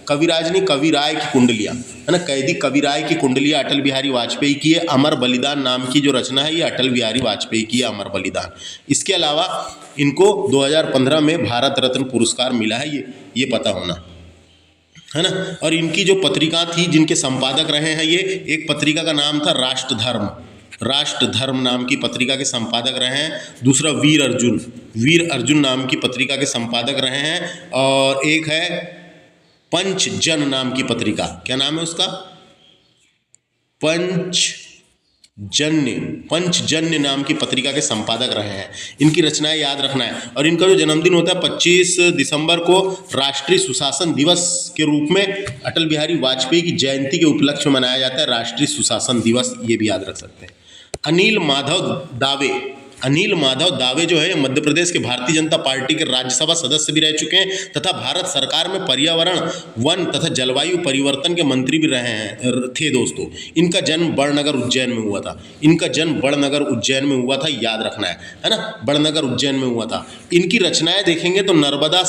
कविराज नहीं, कविराय की कुंडलियाँ, है ना। कैदी कविराय की कुंडलियाँ अटल बिहारी वाजपेयी की है। अमर बलिदान नाम की जो रचना है ये अटल बिहारी वाजपेयी की है, अमर बलिदान। इसके अलावा इनको 2015 में भारत रत्न पुरस्कार मिला है, ये पता होना, है ना। और इनकी जो पत्रिका थी जिनके संपादक रहे हैं ये, एक पत्रिका का नाम था राष्ट्र धर्म, राष्ट्र धर्म नाम की पत्रिका के संपादक रहे हैं। दूसरा वीर अर्जुन नाम की पत्रिका के संपादक रहे हैं। और एक है पंचजन नाम की पत्रिका, क्या नाम है उसका, पंचजन्य नाम की पत्रिका के संपादक रहे हैं। इनकी रचनाएं याद रखना है। और इनका जो जन्मदिन होता है 25 दिसंबर को राष्ट्रीय सुशासन दिवस के रूप में अटल बिहारी वाजपेयी की जयंती के उपलक्ष्य में मनाया जाता है, राष्ट्रीय सुशासन दिवस, ये भी याद रख सकते हैं। अनिल माधव दावे जो है मध्य प्रदेश के भारतीय जनता पार्टी के राज्यसभा सदस्य भी रह चुके हैं तथा भारत सरकार में पर्यावरण, वन तथा जलवायु परिवर्तन के मंत्री भी थे दोस्तों। इनका जन्म बड़नगर उज्जैन में हुआ था, याद रखना है ना, बड़नगर उज्जैन में हुआ था। इनकी रचनाएं देखेंगे तो नर्मदा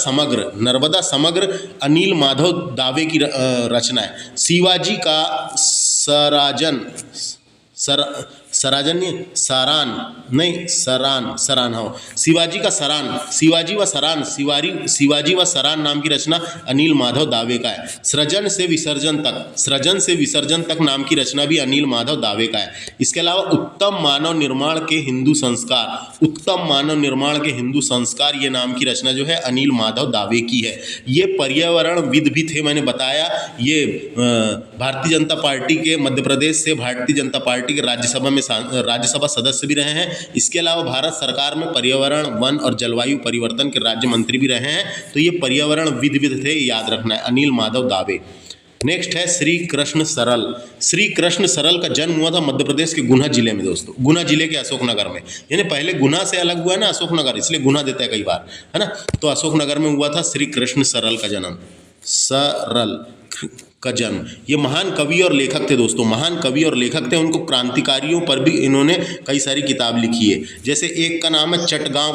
समग्र अनिल माधव दावे की रचना है। शिवाजी का शिवाजी व सरान नाम की रचना अनिल माधव दावे का है। सृजन से विसर्जन तक नाम की रचना भी अनिल माधव दावे का है। इसके अलावा उत्तम मानव निर्माण के हिंदू संस्कार ये नाम की रचना जो है अनिल माधव दावे की है। ये पर्यावरणविद भी थे, मैंने बताया। ये भारतीय जनता पार्टी के मध्य प्रदेश से भारतीय जनता पार्टी के राज्यसभा सदस्य भी रहे हैं। इसके अलावा भारत सरकार में पर्यावरण, वन और जलवायु परिवर्तन के राज्य मंत्री भी रहे हैं। तो ये पर्यावरणविद थे, याद रखना है, अनिल माधव दावे। नेक्स्ट है श्री कृष्ण सरल का जन्म हुआ था मध्य प्रदेश के गुना जिले में दोस्तों, गुना जिले के अशोकनगर में। यानी पहले गुना से अलग हुआ है ना अशोकनगर, इसलिए गुना देता है कई बार, है ना। तो अशोकनगर में हुआ था श्री कृष्ण सरल का जन्म। ये महान कवि और लेखक थे दोस्तों, उनको क्रांतिकारियों पर भी इन्होंने कई सारी किताब लिखी है। जैसे एक का नाम है चटगांव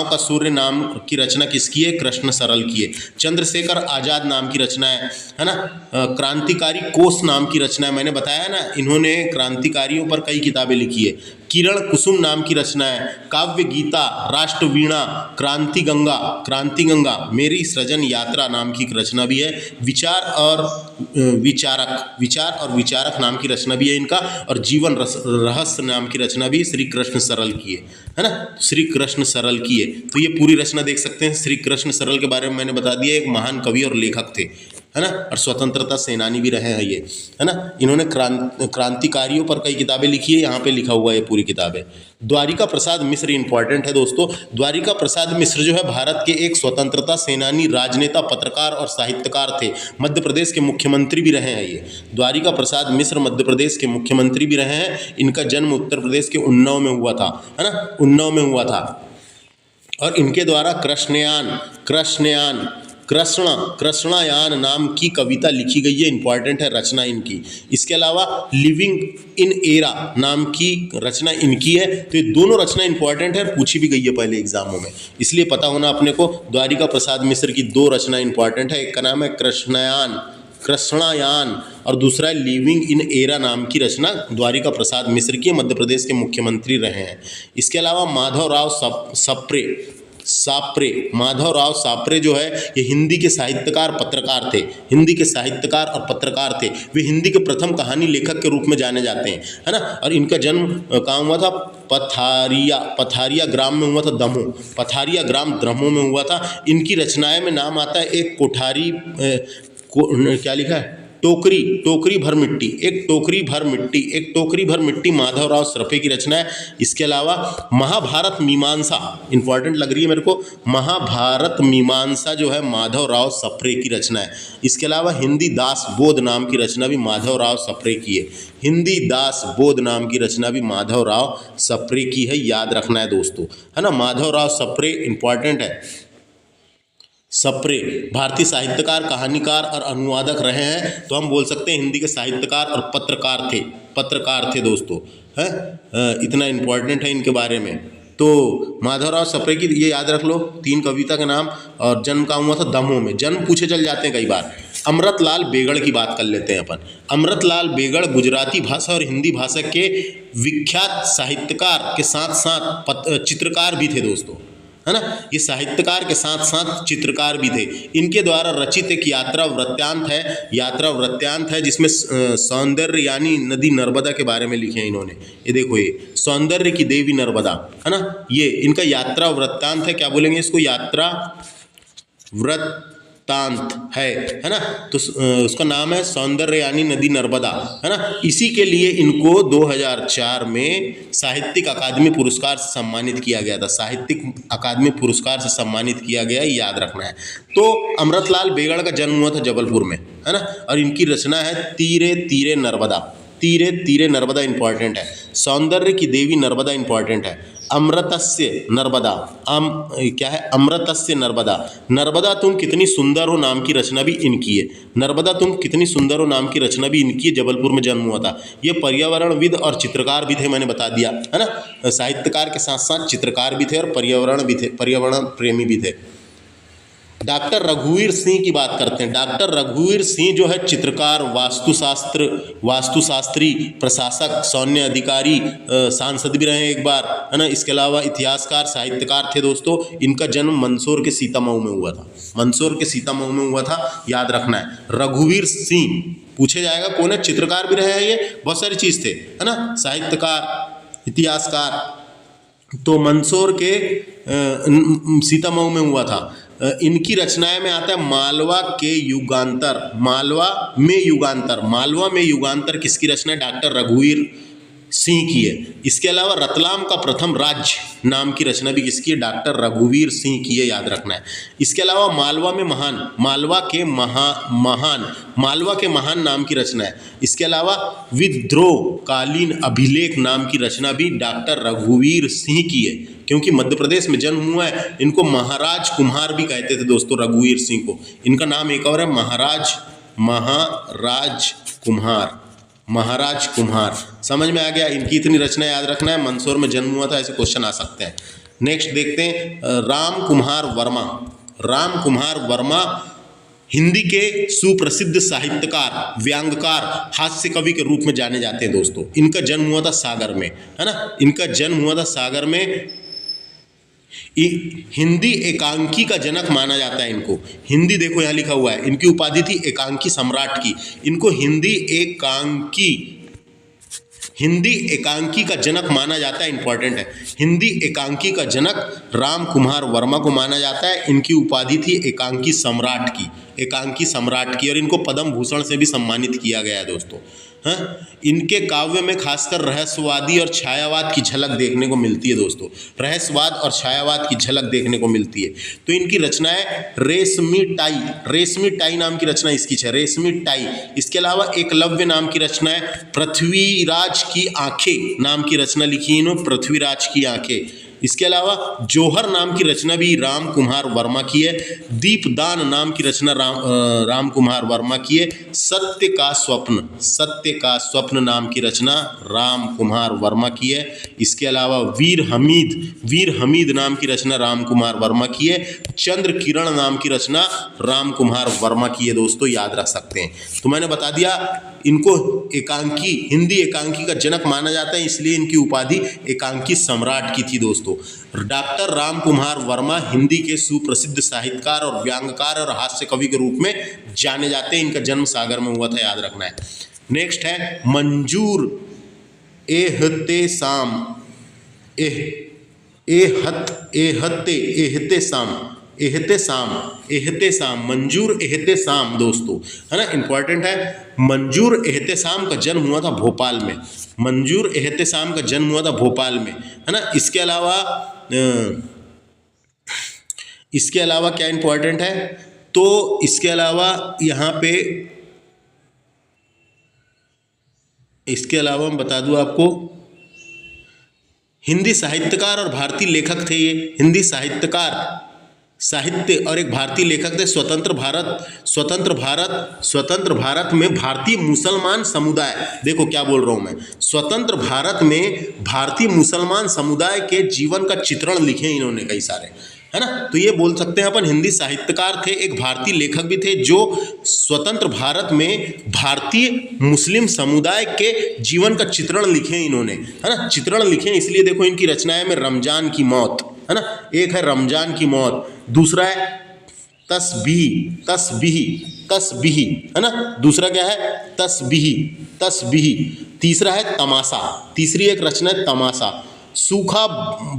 का सूर्य नाम की रचना किसकी है, कृष्ण सरल की है। चंद्रशेखर आजाद नाम की रचना है ना। क्रांतिकारी कोष नाम की रचना है, मैंने बताया ना, इन्होंने क्रांतिकारियों पर कई किताबें लिखी है। किरण कुसुम नाम की रचना है। काव्य गीता, राष्ट्रवीणा, क्रांति गंगा, मेरी सृजन यात्रा नाम की रचना भी है। विचार और विचारक नाम की रचना भी है इनका। और जीवन रहस्य नाम की रचना भी श्री कृष्ण सरल की है ना, श्री कृष्ण सरल की है। तो ये पूरी रचना देख सकते हैं। श्री कृष्ण सरल के बारे में मैंने बता दिया, एक महान कवि और लेखक थे, है ना, और स्वतंत्रता सेनानी भी रहे हैं ये, है ना। इन्होंने क्रांतिकारियों पर कई किताबें लिखी है, यहाँ पे लिखा हुआ है पूरी किताबें। द्वारिका प्रसाद मिश्र इंपॉर्टेंट है दोस्तों। द्वारिका प्रसाद मिश्र जो है भारत के एक स्वतंत्रता सेनानी, राजनेता, पत्रकार और साहित्यकार थे। मध्य प्रदेश के मुख्यमंत्री भी रहे हैं ये। द्वारिका प्रसाद मिश्र मध्य प्रदेश के मुख्यमंत्री भी रहे हैं। इनका जन्म उत्तर प्रदेश के उन्नाव में हुआ था, है ना, उन्नाव में हुआ था। और इनके द्वारा कृष्णयान नाम की कविता लिखी गई है, इंपॉर्टेंट है रचना इनकी। इसके अलावा लिविंग इन एरा नाम की रचना इनकी है। तो ये दोनों रचना इंपॉर्टेंट है, पूछी भी गई है पहले एग्जामों में, इसलिए पता होना अपने को। द्वारिका प्रसाद मिश्र की दो रचना इंपॉर्टेंट है, एक का नाम है कृष्णयान और दूसरा है लिविंग इन एरा नाम की रचना द्वारिका प्रसाद मिश्र की, मध्य प्रदेश के मुख्यमंत्री रहे हैं। इसके अलावा माधवराव सापरे जो है ये हिंदी के साहित्यकार और पत्रकार थे। वे हिंदी के प्रथम कहानी लेखक के रूप में जाने जाते हैं, है ना। और इनका जन्म कहाँ हुआ था, पथारिया ग्राम में हुआ था, पथारिया ग्राम दमोह में हुआ था। इनकी रचनाएं में नाम आता है एक कोठारी, क्या लिखा है, टोकरी भर मिट्टी माधवराव सप्रे की रचना है। इसके अलावा महाभारत मीमांसा, इंपॉर्टेंट लग रही है मेरे को, महाभारत मीमांसा जो है माधवराव सप्रे की रचना है। इसके अलावा हिंदी दास बोध नाम की रचना भी माधवराव सप्रे की है। हिंदी दास बोध नाम की रचना भी माधवराव सप्रे की है, याद रखना है दोस्तों, है ना। माधवराव सप्रे इंपॉर्टेंट है। सप्रे भारतीय साहित्यकार, कहानीकार और अनुवादक रहे हैं। तो हम बोल सकते हैं हिंदी के साहित्यकार और पत्रकार थे दोस्तों, है। इतना इम्पोर्टेंट है इनके बारे में। तो माधवराव सप्रे की ये याद रख लो, 3 कविता का नाम। और जन्म कहाँ हुआ था, दमोह में। जन्म पूछे चल जाते हैं कई बार। अमृतलाल बेगड़ की बात कर लेते हैं अपन। अमृतलाल बेगड़ गुजराती भाषा और हिंदी भाषा के विख्यात साहित्यकार के साथ साथ चित्रकार भी थे दोस्तों, है ना। ये साहित्यकार के साथ साथ चित्रकार भी थे। इनके द्वारा रचित एक यात्रा वृत्तांत है जिसमें सौंदर्य यानी नदी नर्मदा के बारे में लिखे हैं इन्होंने। ये देखो, ये सौंदर्य की देवी नर्मदा, है ना, ये इनका यात्रा वृत्तांत है। क्या बोलेंगे इसको? यात्रा वृत्तांत है ना। तो उसका नाम है सौंदर्य यानी नदी नर्मदा, है ना। इसी के लिए इनको 2004 में साहित्यिक अकादमी पुरस्कार से सम्मानित किया गया था। साहित्यिक अकादमी पुरस्कार से सम्मानित किया गया, याद रखना है। तो अमृतलाल बेगड़ का जन्म हुआ था जबलपुर में, है ना, और इनकी रचना है तीरे तीरे नर्मदा। तीरे तीरे नर्मदा इंपॉर्टेंट है। सौंदर्य की देवी नर्मदा इंपॉर्टेंट है। अमृतस्य नर्मदा, क्या है? अमृतस्य नर्मदा। नर्मदा तुम कितनी सुंदर हो नाम की रचना भी इनकी है। नर्मदा तुम कितनी सुंदर हो नाम की रचना भी इनकी है। जबलपुर में जन्म हुआ था। ये पर्यावरणविद और चित्रकार भी थे, मैंने बता दिया, है ना। साहित्यकार के साथ साथ चित्रकार भी थे और पर्यावरण भी थे, पर्यावरण प्रेमी भी थे। डॉक्टर रघुवीर सिंह की बात करते हैं। डॉक्टर रघुवीर सिंह जो है चित्रकार, वास्तुशास्त्री, प्रशासक, सैन्य अधिकारी, सांसद भी रहे एक बार, है ना। इसके अलावा इतिहासकार, साहित्यकार थे दोस्तों। इनका जन्म मंदसौर के सीतामऊ में हुआ था। मंदसौर के सीतामऊ में हुआ था, याद रखना है। रघुवीर सिंह पूछे जाएगा कौन है। चित्रकार भी रहे हैं, ये बहुत सारी चीज़ थे, है ना, साहित्यकार, इतिहासकार। तो मंदसौर के सीतामऊ में हुआ था। इनकी रचनाएं में आता है मालवा के युगांतर। मालवा में युगांतर किसकी रचना है? डॉक्टर रघुवीर सिंह की है। इसके अलावा रतलाम का प्रथम राज्य नाम की रचना भी किसकी है? डॉक्टर रघुवीर सिंह की है, याद रखना है। इसके अलावा मालवा के महान नाम की रचना है। इसके अलावा विद्रोह कालीन अभिलेख नाम की रचना भी डॉक्टर रघुवीर सिंह की है। क्योंकि मध्य प्रदेश में जन्म हुआ है, इनको महाराज कुम्हार भी कहते थे दोस्तों, रघुवीर सिंह को। इनका नाम एक और है, महाराज कुम्हार। समझ में आ गया? इनकी इतनी रचना याद रखना है। मंदसौर में जन्म हुआ था, ऐसे क्वेश्चन आ सकते हैं। नेक्स्ट देखते हैं राम कुम्हार वर्मा हिंदी के सुप्रसिद्ध साहित्यकार, व्यंग्यकार, हास्य कवि के रूप में जाने जाते हैं दोस्तों। इनका जन्म हुआ था सागर में, है ना। इनका जन्म हुआ था सागर में। हिंदी एकांकी का जनक माना जाता है इनको। हिंदी देखो यहाँ लिखा हुआ है, इनकी उपाधि थी एकांकी सम्राट की। इनको हिंदी एकांकी का जनक माना जाता है, इंपॉर्टेंट है। हिंदी एकांकी का जनक राम कुम्हार वर्मा को माना जाता है। इनकी उपाधि थी एकांकी सम्राट की, और इनको पद्म भूषण से भी सम्मानित किया गया है दोस्तों। हाँ, इनके काव्य में खासकर रहस्यवादी और छायावाद की झलक देखने को मिलती है दोस्तों। रहस्यवाद और छायावाद की झलक देखने को मिलती है। तो इनकी रचनाएं रेशमी टाई नाम की रचना इसकी है, रेशमी टाई। इसके अलावा एकलव्य नाम की रचना है। पृथ्वीराज की आंखें नाम की रचना लिखी है इन्होंने, पृथ्वीराज की आंखें। इसके अलावा जोहर नाम की रचना भी राम कुम्हार वर्मा की है। दीपदान नाम की रचना राम कुम्हार वर्मा की है। सत्य का स्वप्न नाम की रचना राम कुम्हार वर्मा की है। इसके अलावा वीर हमीद नाम की रचना राम कुम्हार वर्मा की है। चंद्र किरण नाम की रचना राम कुम्हार वर्मा की है दोस्तों, याद रख सकते हैं। तो मैंने बता दिया, इनको हिंदी एकांकी का जनक माना जाता है, इसलिए इनकी उपाधि एकांकी सम्राट की थी दोस्तों। डॉक्टर राम कुम्हार वर्मा हिंदी के सुप्रसिद्ध साहित्यकार और व्यंग्यकार और हास्य कवि के रूप में जाने जाते हैं। इनका जन्म सागर में हुआ था, याद रखना है। नेक्स्ट है मंजूर मंजूर एहतेशाम दोस्तों, है ना, इंपॉर्टेंट है। मंजूर एहतेशाम का जन्म हुआ था भोपाल में। मंजूर एहतेशाम का जन्म हुआ था भोपाल में, है ना। इसके अलावा क्या इंपॉर्टेंट है? तो इसके अलावा यहाँ पे, इसके अलावा मैं बता दूं आपको, हिंदी साहित्यकार और भारतीय लेखक थे ये। हिंदी साहित्य और एक भारतीय लेखक थे। स्वतंत्र भारत में भारतीय मुसलमान समुदाय, देखो क्या बोल रहा हूँ मैं, स्वतंत्र भारत में भारतीय मुसलमान समुदाय के जीवन का चित्रण लिखे इन्होंने कई सारे, है ना। तो ये बोल सकते हैं अपन हिंदी साहित्यकार थे, एक भारतीय लेखक भी थे जो स्वतंत्र भारत में भारतीय मुस्लिम समुदाय के जीवन का चित्रण लिखे इन्होंने, है ना, चित्रण लिखे। इसलिए देखो इनकी रचनाएं में रमजान की मौत, है ना। एक है रमजान की मौत, दूसरा है तस्बीह, तस्बीह, तस्बीह, है ना। दूसरा क्या है, तस्बीह, तस्बीह। तीसरा है तमाशा, तीसरी एक रचना है तमाशा। सूखा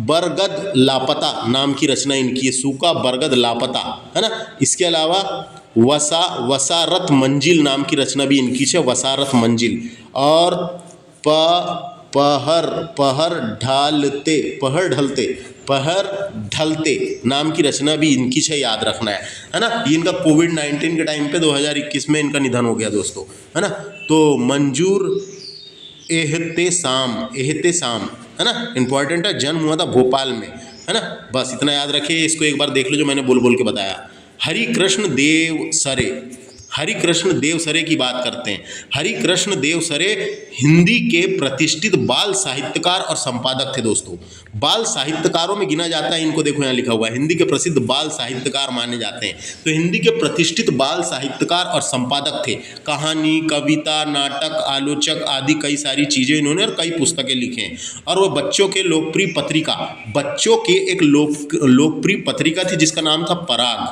बरगद लापता नाम की रचना इनकी है, सूखा बरगद लापता, है ना। इसके अलावा वसारत मंजिल नाम की रचना भी इनकी है, वसारत मंजिल। और पहर ढलते नाम की रचना भी इनकी है, याद रखना है ना। ये इनका कोविड-19 के टाइम पे 2021 में इनका निधन हो गया दोस्तों, है ना। तो मंजूर एहतेसाम, एहतेसाम, है ना, इंपॉर्टेंट है, जन्म हुआ था भोपाल में, है ना। बस इतना याद रखिए, इसको एक बार देख लो जो मैंने बोल बोल के बताया। हरिकृष्ण देव सरे, हरिकृष्ण देव सरे की बात करते हैं। हरिकृष्ण देव सरे हिंदी के प्रतिष्ठित बाल साहित्यकार और संपादक थे दोस्तों। बाल साहित्यकारों में गिना जाता है इनको, देखो यहाँ लिखा हुआ है, हिंदी के प्रसिद्ध बाल साहित्यकार माने जाते हैं। तो हिंदी के प्रतिष्ठित बाल साहित्यकार और संपादक थे। कहानी, कविता, नाटक, आलोचक आदि कई सारी चीज़ें इन्होंने और कई पुस्तकें लिखे हैं। और वो बच्चों के लोकप्रिय पत्रिका, बच्चों के एक लोकप्रिय पत्रिका थी जिसका नाम था पराग,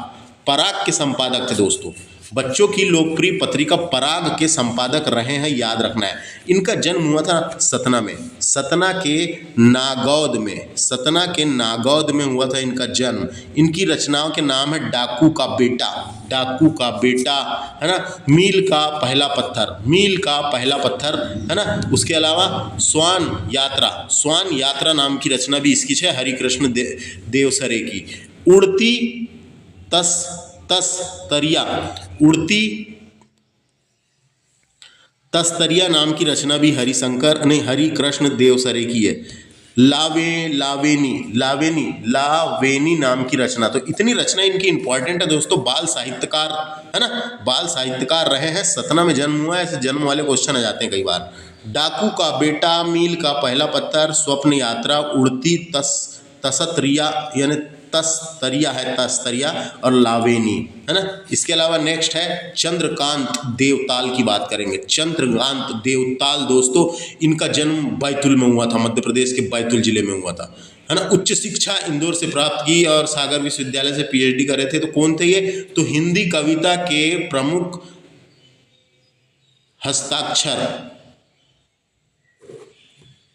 पराग के संपादक थे दोस्तों। बच्चों की लोकप्रिय पत्रिका पराग के संपादक रहे हैं, याद रखना है। इनका जन्म हुआ था सतना में, सतना के नागौद में, सतना के नागौद में हुआ था इनका जन्म। इनकी रचनाओं के नाम है डाकू का बेटा, डाकू का बेटा, है ना, मील का पहला पत्थर, मील का पहला पत्थर, है ना। उसके अलावा स्वान यात्रा, स्वान यात्रा नाम की रचना भी इसकी है, हरिकृष्ण देवसरे की। उड़ती तस्तरिया, उड़ती तस्तरिया नाम की रचना भी हरिकृष्ण देवसरे की है। लावेनी नाम की रचना। तो इतनी रचना इनकी इंपॉर्टेंट है दोस्तों। बाल साहित्यकार, है ना, बाल साहित्यकार रहे हैं, सतना में जन्म हुआ है, ऐसे जन्म वाले क्वेश्चन आ जाते हैं कई बार। डाकू का बेटा, मील का पहला पत्थर, स्वप्न यात्रा, उड़ती तस्तरिया यानी तस्तरिया है, तस्तरिया, और लावेनी, है ना। इसके अलावा नेक्स्ट है चंद्रकांत देवताल की बात करेंगे। चंद्रकांत देवताल दोस्तों, इनका जन्म बैतूल में हुआ था, मध्य प्रदेश के बैतूल जिले में हुआ था, है ना। उच्च शिक्षा इंदौर से प्राप्त की और सागर विश्वविद्यालय से पीएचडी करे थे। तो कौन थे ये, तो हिंदी कविता के प्रमुख हस्ताक्षर।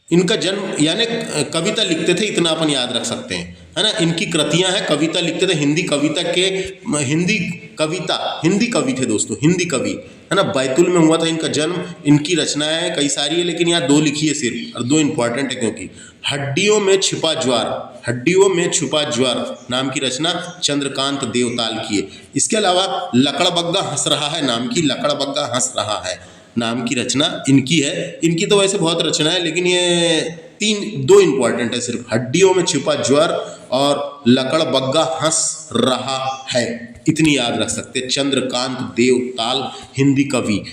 इनका जन्म यानी कविता लिखते थे, इतना अपन याद रख सकते हैं, है ना। इनकी कृतियां हैं, कविता लिखते थे, हिंदी कविता के हिंदी कवि थे दोस्तों, हिंदी कवि, है ना। बैतूल में हुआ था इनका जन्म। इनकी रचनाएं कई सारी है, लेकिन यहाँ 2 लिखी है सिर्फ, और 2 इंपॉर्टेंट है क्योंकि हड्डियों में छिपा ज्वार, हड्डियों में छुपा ज्वार नाम की रचना चंद्रकांत देवताल की है। इसके अलावा लकड़बग्गा हंस रहा है नाम की, लकड़बग्गा हंस रहा है नाम की रचना इनकी है। इनकी तो वैसे बहुत रचना है, लेकिन ये 2 इंपॉर्टेंट है सिर्फ, हड्डियों में छिपा ज्वर और लकड़बग्गा हंस रहा है, इतनी याद रख सकते हैं। चंद्रकांत देवताल हिंदी कवि।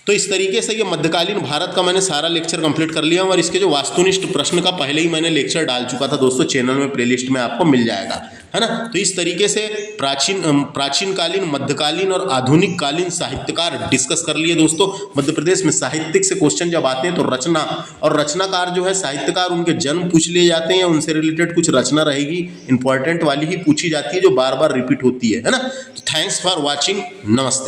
तो इस तरीके से ये मध्यकालीन भारत का मैंने सारा लेक्चर कंप्लीट कर लिया हूँ, और इसके जो वास्तुनिष्ठ प्रश्न का पहले ही मैंने लेक्चर डाल चुका था दोस्तों, चैनल में प्लेलिस्ट में आपको मिल जाएगा, है ना। तो इस तरीके से प्राचीनकालीन, मध्यकालीन और आधुनिक कालीन साहित्यकार डिस्कस कर लिए दोस्तों। मध्य प्रदेश में साहित्यिक से क्वेश्चन जब आते हैं तो रचना और रचनाकार जो है साहित्यकार, उनके जन्म पूछ लिए जाते हैं, उनसे रिलेटेड कुछ रचना रहेगी इंपॉर्टेंट वाली ही पूछी जाती है जो बार बार रिपीट होती है ना। तो थैंक्स फॉर वॉचिंग, नमस्ते।